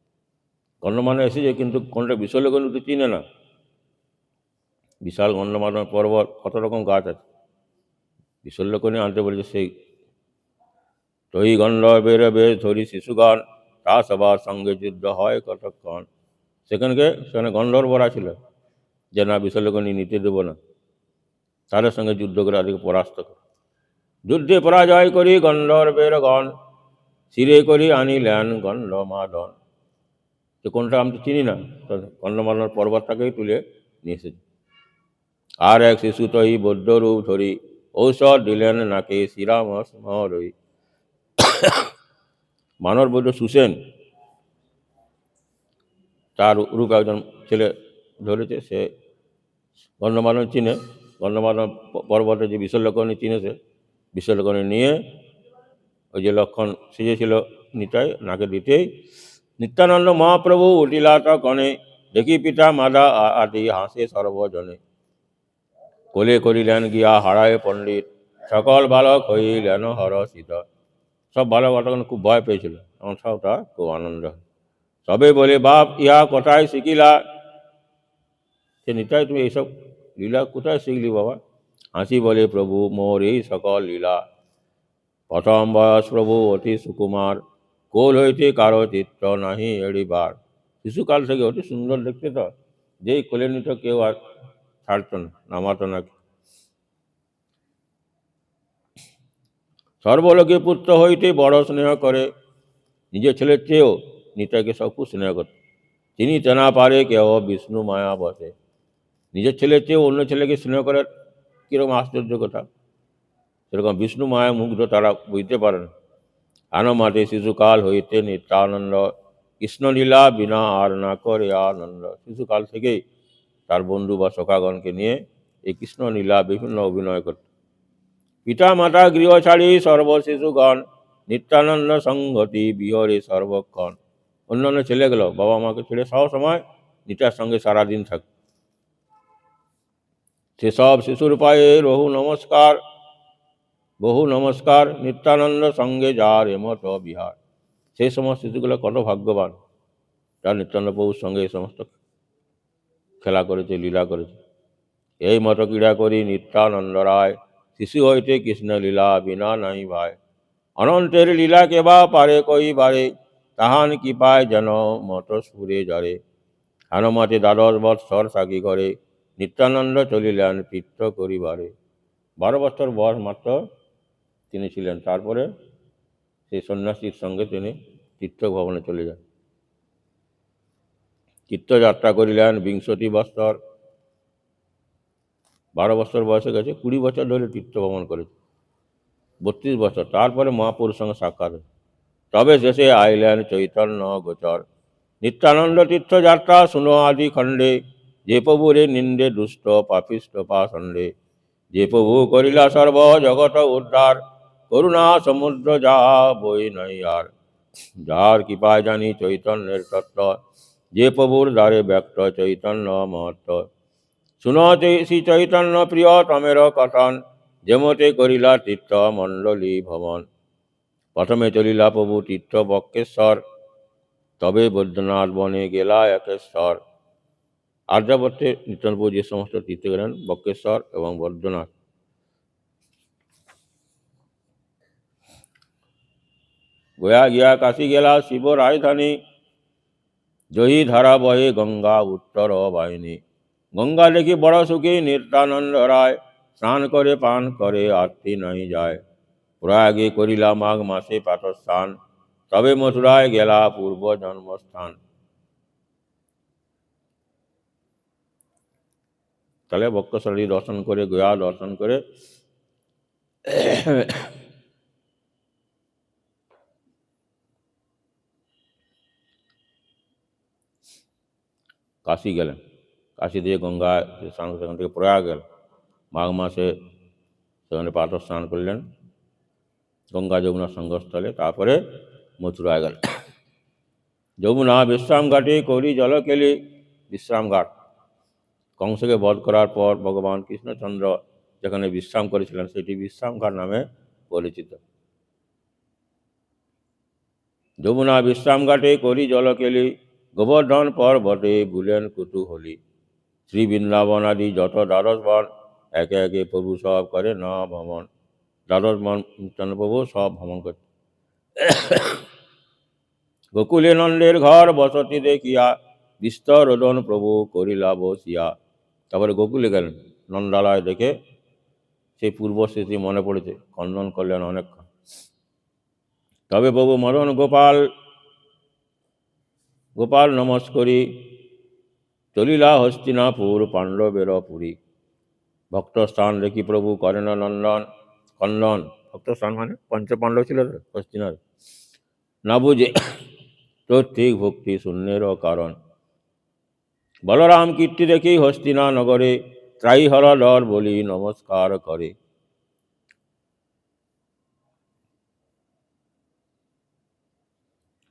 [SPEAKER 1] গণ্যমান্য এসেছে, কিন্তু কোনটা বিশল্যগণ তো চিনে না। বিশাল গণ্যমান্য পর্বত, কত রকম গাছ আছে, বিশল্যকণে আনতে বলেছে। সেই তৈ গণ্ডবের বেশ ধরি শিশুগণ, তা সবার সঙ্গে যুদ্ধ হয় কতক্ষণ। সেখানে গন্ধর্বরা ছিল যে না বিশল্যকণি নিতে দেব না, তাদের সঙ্গে যুদ্ধ করে তাদেরকে পরাস্ত করে। যুদ্ধে পরাজয় করি গন্ধর্বের গণ, শিরে করি আনিলেন গণ্যমাদন। তো কোনটা আমি তো চিনি না, গণ্যমাদন পর্বতটাকেই তুলে নিয়ে এসেছি। আর এক শিশু তৈ বৌদ্ধরূপ ধরি, ঔষধ দিলেন নাকে শ্রীরামস্মরই। মানব বৌদ্ধ সুসেন তার রূপ একজন ছেলে ধরেছে, সে গণ্যমাদন চিনে। গণ্যমাদন পর্বতে যে বিশল্যকণি চিনেছে, বিশল্যকণি নিয়ে ওই যে লক্ষণ সেজেছিল নিতাই নাকে দিতেই, নিত্যানন্দ মহাপ্রভু উঠিলা কণে, দেখি পিতা মাদা আদি হাসে সর্বজনে। কোলে করিলেন গিয়া হারায় পণ্ডিত, সকল বালক হইলেন হরষিত। সব বালক তখন খুব ভয় পেয়েছিল, তখন সব তার খুব আনন্দ। সবে বলে বাপ ইহা কোথায় শিখিলা। সে নিতাই তুমি এইসব লীলা কোথায় শিখলি বাবা। হাসি বলে প্রভু মোর এই সকল লীলা, প্রথম বয়স প্রভু অতি সুকুমার, কোল হইতে কারো চিত্ত নাহি এড়িবার। শিশুকাল থেকে অতি সুন্দর দেখতে, তো যেই কোলে নিত কেউ আর ছাড়তো না, নামাতো না। সর্বলোকে পুত্র হইতে বড় স্নেহ করে, নিজের ছেলের চেয়েও নিতাইকে সব খুব স্নেহ করত। তিনি তেনা পারে কেহ বিষ্ণু মায়া বসে। নিজের ছেলের চেয়েও অন্য ছেলেকে স্নেহ করার কিরকম আশ্চর্য কথা। সেরকম বিষ্ণু মায়া মুগ্ধ তারা বুঝতে পারেন। আনমাতে শিশুকাল হইতে নিত্যানন্দ, কৃষ্ণলীলা বিনা আর না করে আনন্দ। শিশুকাল থেকেই তার বন্ধু বা সখাগণকে নিয়ে এই কৃষ্ণলীলা বিভিন্ন অভিনয় করত। পিতা মাতা গৃহ ছাড়ি সর্বশিশুগণ, নিত্যানন্দ সংগতি বিহরে সর্বক্ষণ। অন্যান্য ছেলেগুলো বাবা মাকে ছেড়ে সব সময় নিতার সঙ্গে সারাদিন থাকত। সেসব শিশুর পায়ে বহু নমস্কার, নিত্যানন্দ সঙ্গে যার এমত বিহার। সেই সমস্ত শিশুগুলো কত ভাগ্যবান, যার নিত্যানন্দ প্রভুর সঙ্গে এই সমস্ত খেলা করেছে, লীলা করেছে। এই মত ক্রীড়া করি নিত্যানন্দ রায়, শিশু হইতে কৃষ্ণ লীলা বিনা নাই ভাই। অনন্তের লীলা কেবা পারে কইবারে, তাহান কি পায় যেন মত সুরে জরে। হানুমতে দ্বাদশ বৎসর সাকি করে, নিত্যানন্দ চলিলেন তীর্থ করিবারে। 12 বছর বয়স মাত্র তিনি ছিলেন, তারপরে সেই সন্ন্যাসীর সঙ্গে তিনি তীর্থ ভবনে চলে যান। তীর্থযাত্রা করিলেন 20 বৎসর। 12 বছর বয়সে গেছে, 20 বছর ধরে তীর্থ ভ্রমণ করেছে, 32 বছর। তারপরে মহাপুরুষ সঙ্গে সাক্ষাৎ। তবে শেষে আইলেন চৈতন্য গোচর। নিত্যানন্দ তীর্থযাত্রা শুনো আদি খণ্ডে, যে প্রভুরে নিন্দে দুষ্ট পাপিষ্ট পাষণ্ডে। যে প্রভু করিলা সর্ব জগত উদ্ধার, করুণা সমুদ্র যা বই নাই আর। যার কৃপায় জানি চৈতন্যের তত্ত্ব, যে প্রভুর দ্বারে ব্যক্ত চৈতন্য মহত্ব। শুনতে শ্রী চৈতন্য প্রিয় তমের কথন, যেমতে করিলা তীর্থ মণ্ডলী ভবন। প্রথমে চলিলা প্রভু তীর্থ বক্রেশ্বর, তবে বৈদ্যনাথ বনে গেলা একেশ্বর। আর্যাবর্তে নিত্যানন্দ প্রভু যে সমস্ত তীর্থ গেলেন, বক্রেশ্বর এবং বৈদ্যনাথ। গয়া গিয়া কাশী গেলা শিব রাজধানী, জয়ী ধারা বহে গঙ্গা উত্তর বাহিনী। গঙ্গা দেখি বড় সুখী নিত্যানন্দ রায়, স্নান করে পান করে আরতি নাই যায়। প্রয়াগে করিলা মাঘ মাসে প্রাতঃস্নান, তবে মথুরায় গেলা পূর্ব জন্মস্থান। তাহলে বক্রেশ্বরী দর্শন করে, গয়া দর্শন করে কাশী গেলেন। কাশী দিয়ে গঙ্গা স্নান, সেখান থেকে প্রয়াগ গেল। মাঘ মাসে সেখানে প্রাতঃ স্নান করলেন গঙ্গা যমুনা সঙ্গস্থলে। তারপরে মথুরায় গেল। যমুনা বিশ্রাম ঘাটে করি জল কেলি। বিশ্রাম ঘাট, কংসকে বধ করার পর ভগবান কৃষ্ণচন্দ্র যেখানে বিশ্রাম করেছিলেন, সেটি বিশ্রাম ঘাট নামে পরিচিত। যমুনা বিশ্রাম ঘাটে করি জল কেলি, গোবর্ধন পর্বতে বুলেন কুতুহলী। শ্রী বৃন্দাবন আদি যত দ্বাদশ বন, একে একে প্রভু সব করে ন ভ্রমণ। দ্বাদশ বন নিত্যানন্দ প্রভু সব ভ্রমণ করতে। গোকুলে নন্দের ঘর বসতি দেখিয়া, বিস্তর রোদন প্রভু করিলা বসিয়া। তারপরে গোকুলে গেলেন, নন্দালয় দেখে সেই পূর্ব স্মৃতি মনে পড়েছে, খণ্ডন করলেন অনেকক্ষণ। তবে প্রভু মদন গোপাল নমস্করি, চলিলা হস্তিনাপুর পাণ্ডবের পুরী। ভক্ত স্থান দেখি প্রভু করেন খণ্ডন। ভক্ত স্থান মানে পঞ্চপাণ্ডব ছিল হস্তিনার, না বুঝে তো ঠিক ভক্তি শূন্যেরও কারণ। বলরাম কীর্তি দেখি হস্তিনা নগরে, ত্রাই হর দর বলি নমস্কার করে।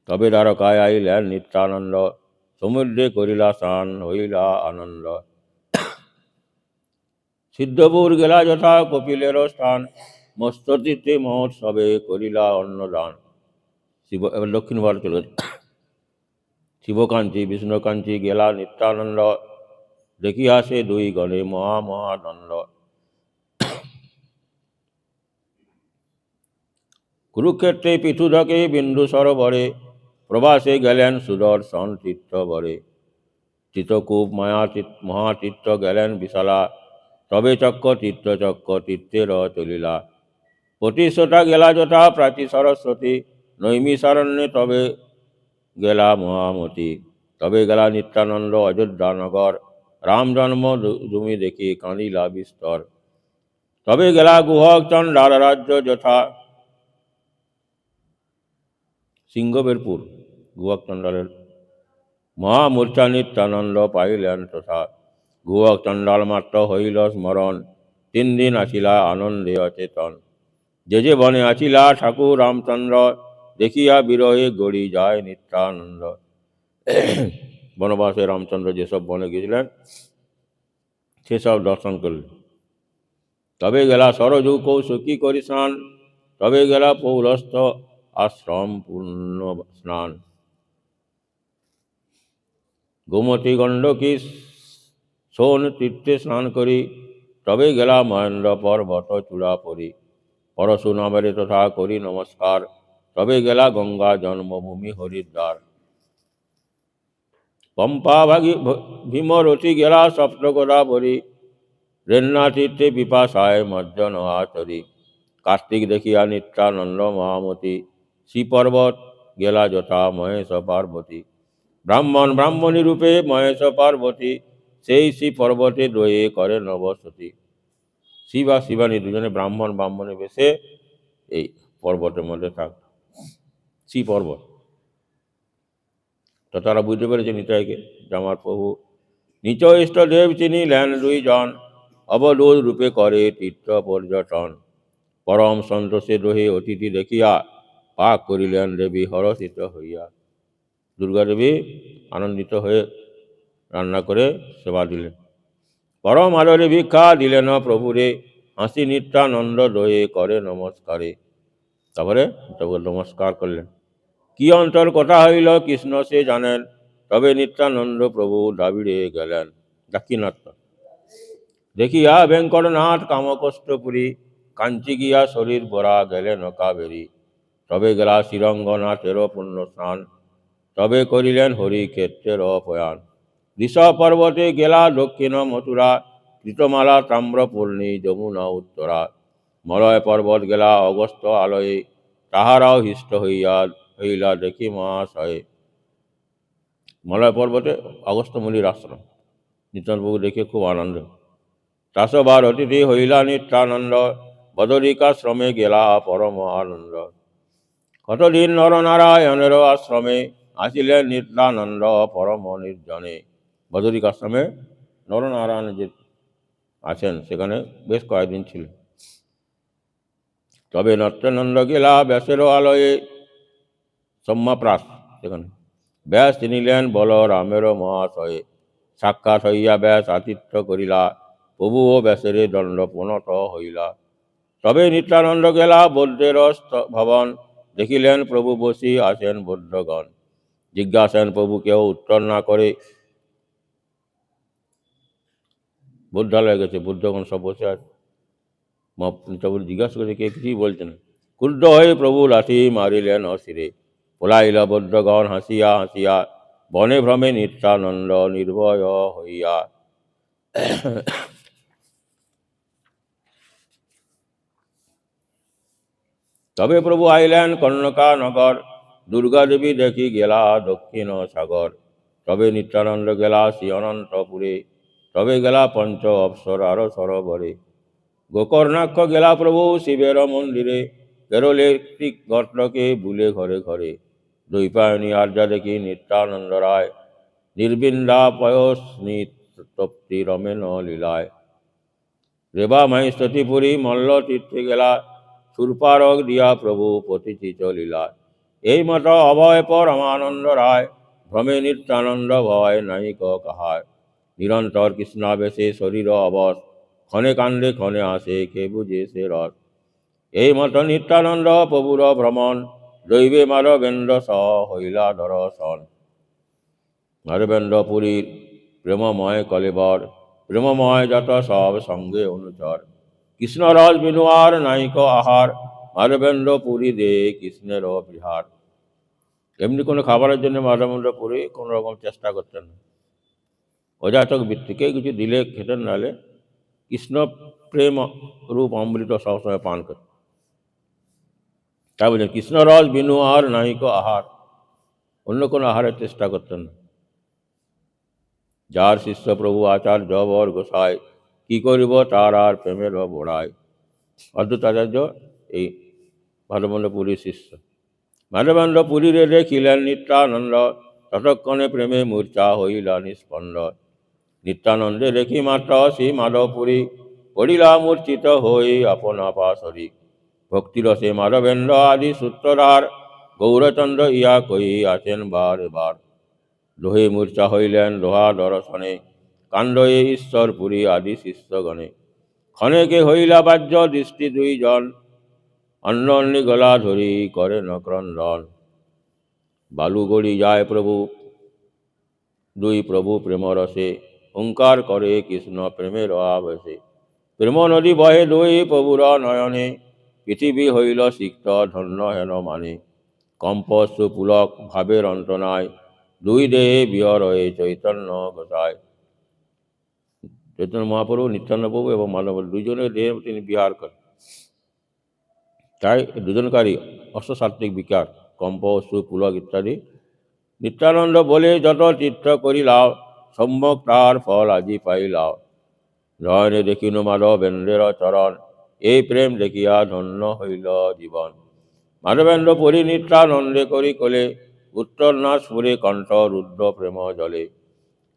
[SPEAKER 1] তবে দ্বারকায় আইলেন নিত্যানন্দ, সমুদ্রে করিলা স্নান হইলা আনন্দ। সিদ্ধপুর গেলা যথা কপিলের স্থান, মস্ত তীর্থে মহোৎসবে করিলা অন্নদান। শিব এবার দক্ষিণ ভারত চলে, শিবকাঞ্চি বিষ্ণুকাঞ্চি গেলা নিত্যানন্দ, দেখিয়া সে দুই গণে মহাদণ্ড। কুরুক্ষেত্রে পৃথুধকে বিন্দু সরোবরে, প্রবাসে গেলেন সুদর্শন তীর্থবরে, চিত্তকূপ মহাতীর্থ গেলেন বিশালা, তবে চক্র তীর্থের চলিলা। প্রতিষ্ঠা গেলা যথা প্রাচী সরস্বতী, নৈমিষারণ্যে তবে গেলা মহামতি। তবে গেলা নিত্যানন্দ অযোধ্যা নগর, রাম জন্ম জমি দেখি কাঁদিলা বিস্তর। তবে গেলা গুহক চণ্ডাল রাজ্য যথা, সিংহবেরপুর গুহক চণ্ডালের মহামূর্ছা নিত্যানন্দ পাইলেন তথা। গুহক চণ্ডাল মাত্র হইল স্মরণ, 3 দিন আছিলা আনন্দে অচেতন। যে বনে আছিলা ঠাকুর রামচন্দ্র, দেখিয়া বিরহে গড়ি যায় নিত্যানন্দ। বনবাসে রামচন্দ্র যেসব বনে গিয়েছিলেন সেসব দর্শন করলেন। তবে গেলা সরযূ কৌশিকী করি স্নান, তবে গেলা পৌলস্থ আশ্রম পূর্ণ স্নান। গোমতী গণ্ডকী সোন তীর্থে স্নান করি, তবে গেলা মহেন্দ্র পর্বত চূড়া পরি। পরশু নামেরে তথা করি নমস্কার, তবে গেলা গঙ্গা জন্মভূমি হরিদ্বার। পম্পা ভীমরথী গেলা সপ্ত গোদাবরী, রেন্না তীর্থে পিপাসায় মজ্জন আচরি। কার্তিক দেখিয়া নিত্যানন্দ মহামতি, শ্রী পর্বত গেলা যথা মহেশ পার্বতী। ব্রাহ্মণী রূপে মহেশ পার্বতী, সেই শ্রী পর্বতে দয়ে করে নবসতী। শিব আর শিবানী দুজনে ব্রাহ্মণী বেশে এই পর্বতের মধ্যে থাক, শ্রী পর্বত। তো তারা বুঝতে পেরেছে নিতাইকে, যে আমার প্রভু নিচ ইষ্টদেব চিনিলেন 2 জন, অবধূত রূপে করে তীর্থ পর্যটন। পরম সন্তোষে রহে অতিথি দেখিয়া, পাক করিলেন দেবী হরষিত হইয়া। দুর্গা দেবী আনন্দিত হয়ে রান্না করে সেবা দিলেন। পরম আদরে ভিক্ষা দিলেন প্রভুরে, হাসি নিত্যানন্দ দয়ে করে নমস্কারে। তারপরে নমস্কার করলেন। কি অন্তর কথা হইল কৃষ্ণ সে জানেন, তবে নিত্যানন্দ প্রভু দ্রাবিড়ে গেলেন। দাক্ষিণাত্য দেখিয়া ভেঙ্কটনাথ কামকষ্টপুরী, কাঞ্চি গিয়া শরীর বরা গেলেন কাবেরী। তবে গেলা শ্রীরঙ্গনাথের পুণ্য স্নান, তবে করিলেন হরি ক্ষেত্রের প্রয়াণ। ঋষভ পর্বতে গেলা দক্ষিণ মথুরা, কৃতমালা তাম্রপূর্ণী যমুনা উত্তরা। মলয় পর্বত গেলা অগস্ত্য আলয়ে, তাহারাও হৃষ্ট হইলা দেখি মহাশয়ে। মলয় পর্বতে অগস্ত্য মুনির আশ্রম, নিত্যানন্দ দেখে খুব আনন্দ। 412 অতিথি হইলা নিত্যানন্দ, বদরিকাশ্রমে গেলা পরম আনন্দ। কতদিন নরনারায়ণের আশ্রমে, আসিলেন নিত্যানন্দ পরম নির্জনে। বদরিকাশ্রমে নরনারায়ণ যে আছেন সেখানে বেশ কয়েকদিন ছিলেন। তবে নিত্যানন্দ গেলা ব্যাসের আলয়ে, সম্মাপ্রাস সেখানে। ব্যাস চিনিলেন বল রামের মহাশয়ে, সাক্ষাৎ হইয়া ব্যাস আতিথ্য করিলা, প্রভু ও ব্যাসের দণ্ড প্রণত হইলা। তবে নিত্যানন্দ গেলা বৌদ্ধের ভবন, দেখিলেন প্রভু বসি আছেন বৌদ্ধগণ। জিজ্ঞাসেন প্রভু কেউ উত্তর না করে, বৌদ্ধালয়ে গেছে, বৌদ্ধগণ সব বসে আছে। জিজ্ঞাসা করে কে কিছুই বলছেন। ক্রুদ্ধ হয়ে প্রভু লাঠি মারিলেন অশিরে, পলাইলা বৌদ্ধগণ হাসিয়া হাসিয়া, বনে ভ্রমে নিত্যানন্দ নির্ভয় হইয়া। তবে প্রভু আইলেন কনকা নগর, দুর্গা দেবী দেখি গেলা দক্ষিণ সাগর। তবে নিত্যানন্দ গেলা শ্রী অনন্তপুরে, তবে গেলা পঞ্চ অপ্সর আরো সরোবরে। গোকর্ণাক্ষ গেলা প্রভু শিবের মন্দিরে, কেরলে গর্তকে বুলে ঘরে ঘরে। দ্বৈপায়নী আর্যা দেখি নিত্যানন্দ রায়, নির্বিন্দা পয়স্মিত তপ্তি রমেন লীলায়। রেবা মহেশ্বতীপুরী মল্ল তীর্থে গেলা, সুরপারক দিয়া প্রভু পতিচিত লীলা। এই মত অভয় পরমানন্দ রায়, ভ্রমে নিত্যানন্দ ভয় নাহিক কাহার। নিরন্তর কৃষ্ণাবেশে শরীর অবস, ক্ষণে কাণ্ডে ক্ষণে আসে কে বুঝে সে রস। এই মত নিত্যানন্দ প্রভুর ভ্রমণ, দৈবে মাধবেন্দ্র সহ হইলা দর্শন। মাধবেন্দ্র পুরীর প্রেমময় কলেবর, প্রেমময় যত সব সঙ্গে অনুচর। কৃষ্ণ রস বিনুয়ার নাহিক আহার, মাধবেন্দ্র পুরী দে কৃষ্ণের বিহার। এমনি কোনো খাবারের জন্য মাধবেন্দ্র পুরী কোনো রকম চেষ্টা করতেন না। অজাতক বৃত্তিকে কিছু দিলে খেতেন, নাহলে কৃষ্ণ প্রেম রূপ অমৃত সবসময় পান করতেন। তাই বলছেন কৃষ্ণ রস বিনু আর নাহিক আহার, অন্য কোনো আহারের চেষ্টা করতেন না। যার শিষ্য প্রভু আচার্য বর গোসাই, কি করিব তার আর প্রেমের বড়াই। অদ্বৈতাচার্য এই মাধবেন্দ্র পুরীর শিষ্য। মাধবেন্দ্র পুরীরে দেখিলেন নিত্যানন্দ, ততক্ষণে প্রেমে মূর্ছা হইলা নিস্পন্দ। নিত্যানন্দে দেখি মাত্র শ্রী মাধবপুরী, পড়িলা মূর্ছিত হই আপনা পাশরি। ভক্তিরসে মাধবেন্দ্র আদি সূত্রধার, গৌরচন্দ্র ইয়া কই আছেন বার বার। লোহে মূর্ছা হইলেন লোহা দর্শনে, কাণ্ডয়ে ঈশ্বরপুরী আদি শিষ্যগণে। ক্ষণেকে হইলা বাহ্য দৃষ্টি দুইজন, অন্য অন্যি গলা ধরি করে নক্রন্দন। বালু গড়ি যায় প্রভু দুই প্রভু প্রেমরসে, ওঙ্কার করে কৃষ্ণ প্রেমের আবেশে। প্রেম নদী বহে দুই প্রভুর নয়নে, পৃথিবী হইল সিক্ত ধন্য হেন মানে। কম্পস্যু পুলক ভাবের অন্ত নাই, দুই দেহে বিহরয়ে চৈতন্য গোসাই। চৈতন্য মহাপ্রভু, নিত্যানন্দ প্রভু এবং মাধব দুজনের দেহে তিনি বিহার করেন। তাই দুজনকারী অষ্টসাত্ত্বিক বিকার, কম্প অশ্রু পুলক ইত্যাদি। নিত্যানন্দ বলে যত তীর্থ করিলাও, সম্যক তার ফল আজি পাইলাও। নয়নে দেখিনু মাধবেন্দ্রের চরণ, এই প্রেম দেখিয়া ধন্য হইল জীবন। মাধবেন্দ্র পরি নিত্যানন্দে করি কোলে, উত্তর না সুরে কণ্ঠ রুদ্র প্রেম জলে।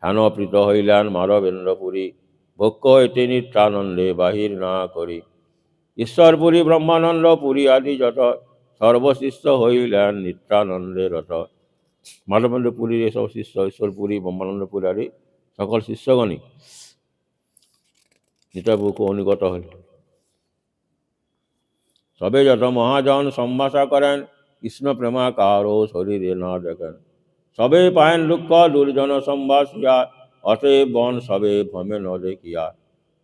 [SPEAKER 1] হেন প্রীত হইলেন মাধবেন্দ্র পুরী, ভক্ষ হইতে নিত্যানন্দে বাহির না করি। ঈশ্বরপুরী ব্রহ্মানন্দ পুরী আদি যত, সর্বশিষ্য হইলেন নিত্যানন্দে রত। মাধবেন্দ্র পুরীর এসব শিষ্য ঈশ্বরপুরী ব্রহ্মানন্দ পুরী আদি সকল শিষ্যগণই নিতাইবাবুকে অনুগত হইল। সবে যত মহাজন সম্ভাষা করেন, কৃষ্ণ প্রেমা কারো শরীরে না দেখেন। সবে পায়েন দুঃখ দুর্জন সম্ভাষিয়া, অতএব বন সবে ভ্রমে ন দেখিয়া।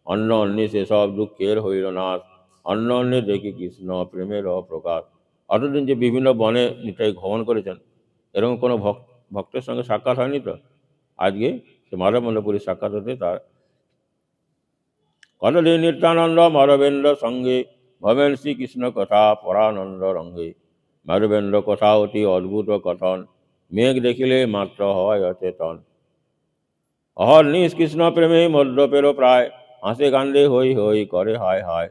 [SPEAKER 1] অন্য অন্যে সেসব দুঃখের হইল নাশ, অন্য অন্যে দেখি কৃষ্ণ প্রেমের প্রকাশ। অতদিন যে বিভিন্ন বনে নিতাই ভ্রমণ করেছেন, এরকম কোনো ভক্তের সঙ্গে সাক্ষাৎ হয়নি তো। আজকে সে মাধবেন্দ্র পুরীর সাক্ষাৎ হতে তার। কতদিন নিত্যানন্দ মাধবেন্দ্র সঙ্গে, ভবেন শ্রীকৃষ্ণ কথা পরানন্দ রঙ্গে। মাধবেন্দ্র কথা অতি অদ্ভুত কথন, মেঘ দেখিলে মাত্র হয় অচেতন। অহর্নিশ কৃষ্ণ প্রেমে মদ্যপেরও প্রায়, হাসে কান্দে হই হই করে হায় হায়।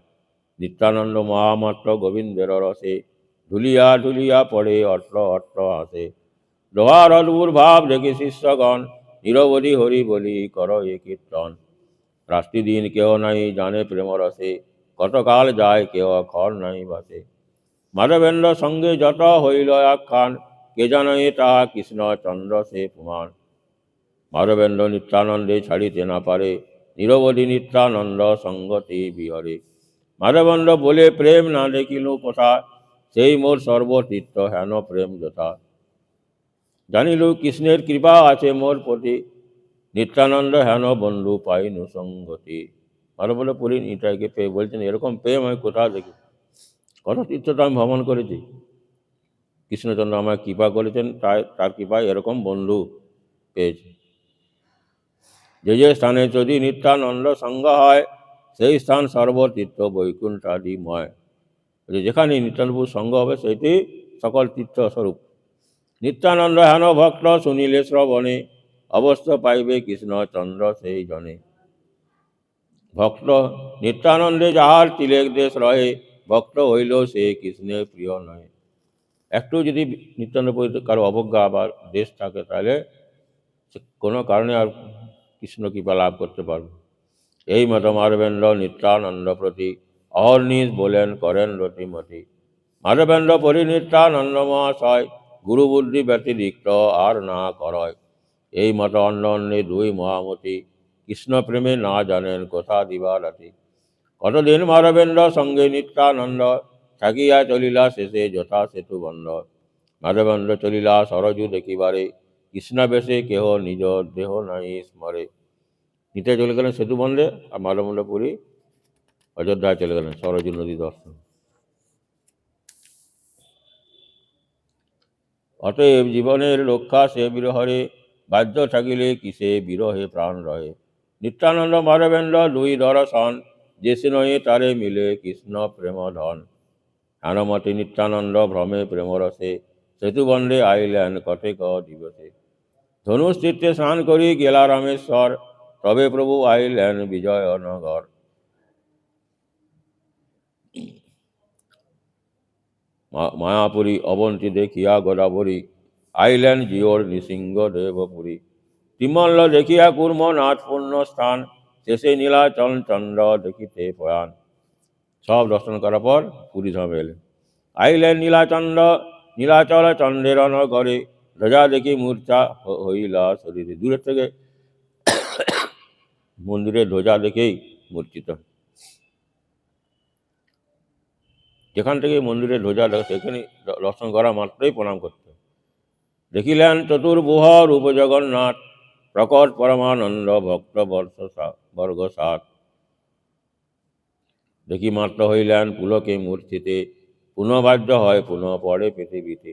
[SPEAKER 1] নিত্যানন্দ মহামাত্র গোবিন্দের রসে, ধুলিয়া ধুলিয়া পড়ে অট্ট অট্ট হাসে। লোহার অদ্ভুত ভাব দেখে শিষ্যগণ, নিরবধি হরি বলি কর এ কীর্তন। রাত্রি দিন কেহ নাই জানে প্রেম রসে, কতকাল যায় কেহ খর নাই বাসে। মাধবেন্দ্র সঙ্গে যত হইল আখ্যান, কে জানে তাহা কৃষ্ণ চন্দ্র সে প্রমাণ। মাধবেন্দ্র নিত্যানন্দে ছাড়িতে না পারে, নিরবধি নিত্যানন্দ সঙ্গতি বিহরে। মাধবেন্দ্র বলে প্রেম না দেখিল কোথা, সেই মোর সর্বতীর্থ হেন প্রেম যথা। জানিল কৃষ্ণের কৃপা আছে মোর প্রতি, নিত্যানন্দ হেন বন্ধু পাইনু সঙ্গতি। মাধবেন্দ্র পুরী নিতাইকে পেয়ে বলছেন, এরকম প্রেম আমি কোথাও দেখি। কত তীর্থ তো আমি ভ্রমণ করেছি, কৃষ্ণচন্দ্র আমায় কৃপা করেছেন, তার কৃপায় এরকম বন্ধু পেয়েছি। যে যে স্থানে যদি নিত্যানন্দ সঙ্গ হয়, সেই স্থান সর্বতীর্থ বৈকুণ্ঠাদিময়। যেখানে নিত্যানন্দপুর সঙ্গ হবে সেটি সকল তীর্থস্বরূপ। নিত্যানন্দ হেন ভক্ত শুনিলে শ্রবণে, অবশ্য পাইবে কৃষ্ণচন্দ্র সেই জনে। ভক্ত নিত্যানন্দে যাহার তিলেক দেশ রহে, ভক্ত হইল সে কৃষ্ণের প্রিয় নয়। একটু যদি নিত্যানন্দপুর কারো অবজ্ঞা বা দেশ থাকে, তাহলে কোনো কারণে আর কৃষ্ণ কৃপা লাভ করতে পারবে। এই মত মাধবেন্দ্র নিত্যানন্দ প্রতি, অহর্নিশ বলেন করেন রতিমতি। মাধবেন্দ্র পরি নিত্যানন্দ মহাশয়, গুরু বুদ্ধি ব্যতিরিক্ত আর না করয়। এই মত অন্য অন্যে দুই মহামতি, কৃষ্ণ প্রেমে না জানেন কোথা দিবারাতি। কতদিন মাধবেন্দ্র সঙ্গে নিত্যানন্দ, থাকিয়া চলিলা শেষে যথা সেতু বন্ধ। মাধবেন্দ্র চলিলা সরজু দেখিবারে, কৃষ্ণ বেশে কেহ নিজ দেহ নাই স্মরে। নিতে চলে গেলেন সেতু বন্ধে, আর মাধবেন্দ্র পুরী অযোধ্যায় চলে গেলেন সরজু নদী দর্শন। অতএব জীবনের রক্ষা সে বিরহরে, বাধ্য থাকিলে কিসে বিরহে প্রাণ রহে। নিত্যানন্দ মাধবেন্দ্র দুই দর্শন, যে নয়ে তারে মিলে কৃষ্ণ প্রেম ধন। আনমতি নিত্যানন্দ ভ্রমে প্রেমরসে, সেতুবন্ধে আইলেন কটেক দিবসে। ধনুষ তীর্থে স্নান করি গেলা রামেশ্বর, তবে প্রভু আইলেন বিজয়নগর। মায়াপুরী অবন্তী দেখিয়া গোদাবরী, আইলেন জিওর নৃসিংহ দেবপুরী। তিমল্ল দেখিয়া কুর্ম নাথ পূর্ণ স্থান, শেষে নীলাচল চন্দ্র দেখিতে প্রয়াণ। সব দর্শন করার পর পুরী ধামে এলেন। আইলেন নীলাচল চন্দ্রের নগরে, ধ্বজা দেখি মূর্ছা হইলা শরীরে। দূরের থেকে মন্দিরের ধ্বজা দেখেই মূর্ছিত। যেখান থেকে মন্দিরের ধ্বজা দেখে সেখানে দর্শন করা মাত্রই প্রণাম করতে। দেখিলেন চতুর্ভুহ রূপ জগন্নাথ, প্রকট পরমানন্দ ভক্ত বর্গ সাত। দেখি মাত্র হইলেন পুলকে মূর্তিতে, পুনঃবাদ্য হয় পুনঃ পড়ে পৃথিবীতে।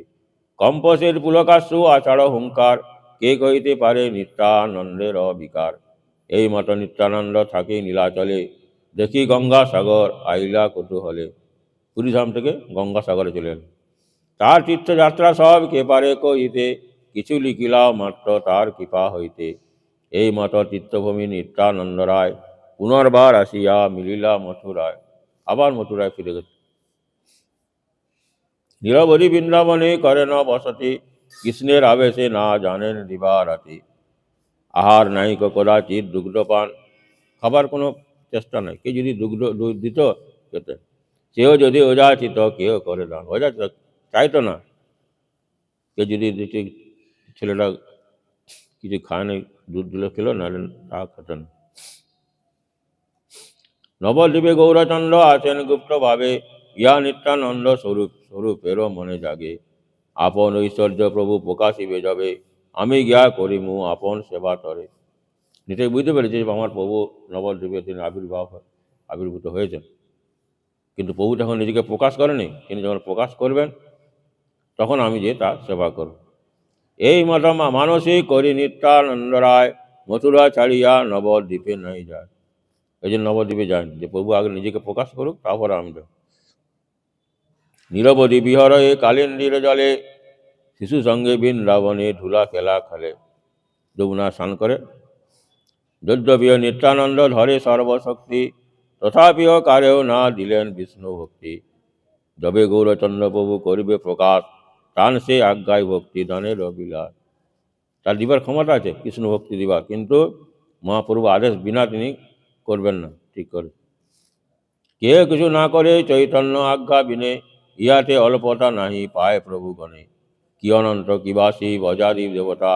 [SPEAKER 1] কম্পসের পুলকাশ্রু আষাঢ় হুঙ্কার, কে কহিতে পারে নিত্যানন্দের অবিকার। এই মত নিত্যানন্দ থাকে নীলাচলে, দেখি গঙ্গাসাগর আইলা কৌতূহলে। পুরীধাম থেকে গঙ্গাসাগরে চলে এলেন। তার তীর্থযাত্রা সব কে পারে কহিতে, কিছু লিখিলাম মাত্র তার কৃপা হইতে। এই মত তীর্থভূমি নিত্যানন্দ রায়, পুনর্বার আসিয়া মিলিলা মথুরায়। আবার মথুরায় ফিরে গেছে। নিরবধি বৃন্দাবনে করেন বসতি, কৃষ্ণের আবেশে না জানেন দিবারাতি। আহার নাইক কদাচিৎ দুগ্ধপান, খাবার কোনো চেষ্টা নাই। কে যদি দুধ দিত খেতে, সেও যদি অযাচিত কেউ করে দান। অযাচিত চাইতো না। কে যদি দিতে, ছেলেটা কিছু খায় নাই, দুধ দিলে খেলো, নাহলে তা খেত না। নবদ্বীপে গৌরচন্দ্র আছেন গুপ্ত ভাবে, ইয়া নিত্যানন্দ স্বরূপেরও মনে জাগে। আপন ঐশ্বর্য প্রভু প্রকাশিবে যাবে, আমি গিয়া করিমু আপন সেবা তরে। নিতাই বুঝতে পেরেছে যে আমার প্রভু নবদ্বীপে তিনি আবির্ভূত হয়েছেন, কিন্তু প্রভু যখন নিজেকে প্রকাশ করেনি, তিনি যখন প্রকাশ করবেন তখন আমি যে তার সেবা করব। এই মত মানসিক করি নিত্যানন্দ রায়, মথুরা ছাড়িয়া নবদ্বীপে নাই যায়। এই জন্য নবদ্বীপে যায়নি, যে প্রভু আগে নিজেকে প্রকাশ করুক, তারপরে আমি যাব। নিরবধি বিহর এ কালিন্দীর জলে, শিশু সঙ্গে বৃন্দাবনে ধুলা খেলা খেলে। যমুনা স্নান করে। যদ্যপিও নিত্যানন্দ ধরে সর্বশক্তি, তথাপিও কারেও না দিলেন বিষ্ণু ভক্তি। যবে গৌরচন্দ্র প্রভু করিবে প্রকাশ, তান সে আজ্ঞায় ভক্তি দানের অবিলাস। তার দিবার ক্ষমতা আছে কৃষ্ণ ভক্তি দিবার, কিন্তু মহাপ্রভু আদেশ বিনা তিনি করবেন না। ঠিক করে কে কিছু না করে চৈতন্য আজ্ঞা বিনে, ইহাতে অল্পতা নাহি পায় প্রভু গণে। কি অনন্ত কিবাসী বজাদি দেবতা,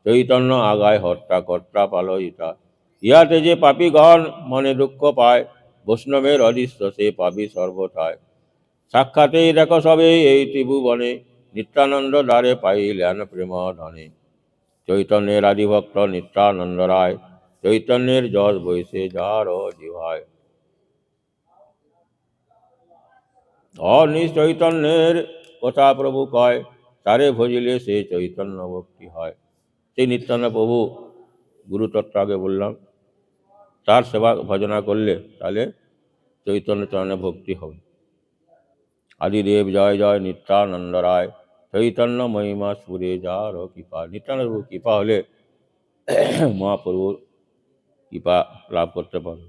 [SPEAKER 1] চৈতন্য আগায় হত্যা কর্তা পালয়িতা। ইহাতে যে পাপীগণ মনে দুঃখ পায়, বৈষ্ণবের অদৃশ্য সে পাপী সর্বথায়। সাক্ষাতেই দেখো সবে এই ত্রিভুবনে, নিত্যানন্দ দ্বারে পাইলেন প্রেম ধনে। চৈতন্যের আদিভক্ত নিত্যানন্দ রায়, চৈতন্যের যশ বৈশে যার জিহায়। অনিশ্চৈতন্যের কথা প্রভু কয়, তারে ভজিলে সে চৈতন্য ভক্তি হয়। সেই নিত্যানন্দ প্রভু গুরুতত্ত্ব আগে বললাম, তার সেবা ভজনা করলে তাহলে চৈতন্য চরণে ভক্তি হবে। আদিদেব জয় জয় নিত্যানন্দ রায়, চৈতন্য মহিমা সুরে যার কৃপা। নিত্যানন্দ প্রভু কৃপা হলে মহাপ্রভুর কৃপা লাভ করতে পারবে।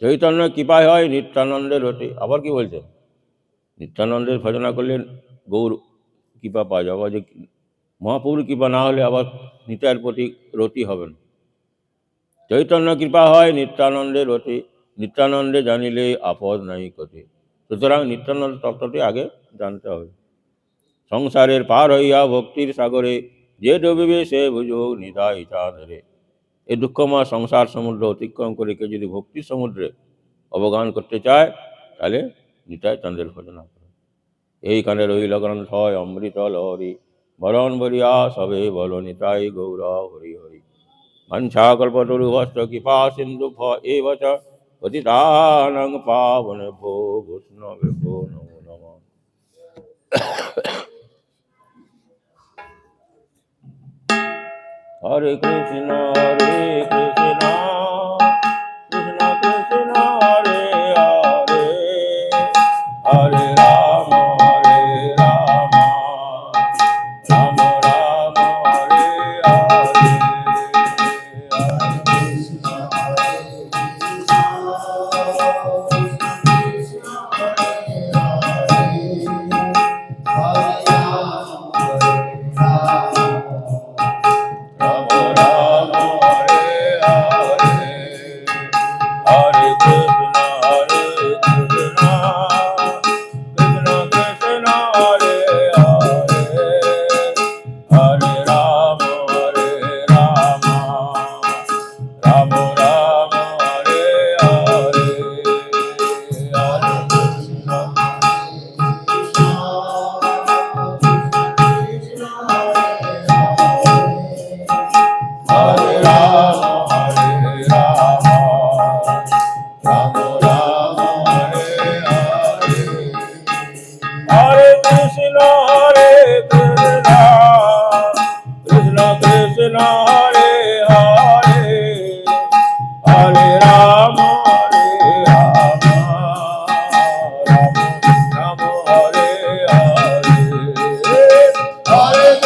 [SPEAKER 1] চৈতন্য কৃপায় হয় নিত্যানন্দের রতি। আবার কি বলছেন, নিত্যানন্দের ভজনা করলে গৌর কৃপা পাওয়া যাবে। যে মহাপ্রভুর কৃপা না হলে আবার নিতাইয়ের প্রতি রতি হবে না। চৈতন্য কৃপা হয় নিত্যানন্দের রতি, নিত্যানন্দে জানিলে আপদ নাই কতি। সুতরাং নিত্যানন্দ তত্ত্বটি আগে জানতে হবে। সংসারের পার হইয়া ভক্তির সাগরে, যে ডুবিবে সে বুঝুক নিতাই চাঁদরে। এই দুঃখময় সংসার সমুদ্র অতিক্রম করে কেউ যদি ভক্তির সমুদ্রে অবগান করতে চায়, তাহলে নিতাই চাঁদের ভজনা করে। এইখানে রইল গ্রন্থ অমৃত লহরী, বরণ বলিয়া সবে বল নিতাই গৌর হরি হরি। वंशाकल्पतरुभश्च कृपा सिन्धुभ्य एव च पतितानां पावनेभ्यो वैष्णवेभ्यो नमो नमः। Hare Krishna, Krishna Krishna, Hare Hare, Hare Rama, Rama Rama, Hare Hare. Hare Krishna, Krishna Krishna, Hare Hare, Hare Rama, Rama Hare Hare. Hare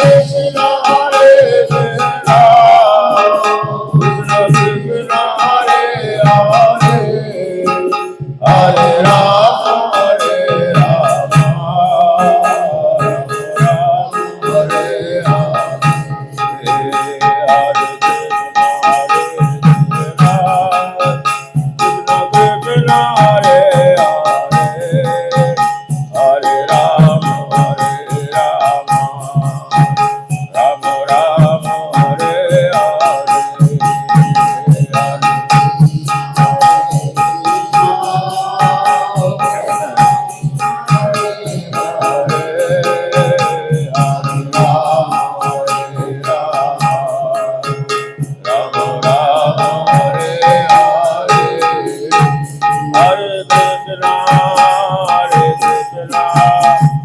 [SPEAKER 1] Krishna,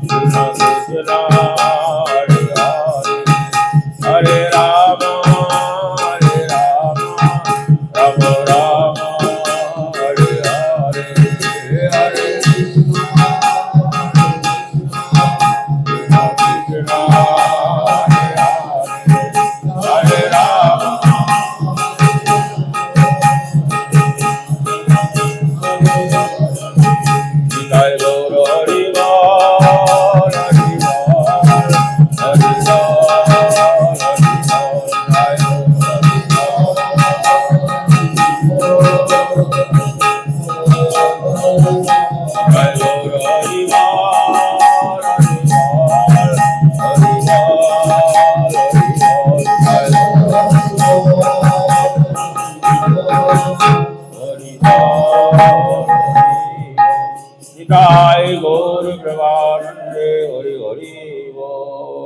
[SPEAKER 1] Krishna Krishna, Hare Hare, Hare Rama, Jai Gaur Premanande, Hari Hari Bol.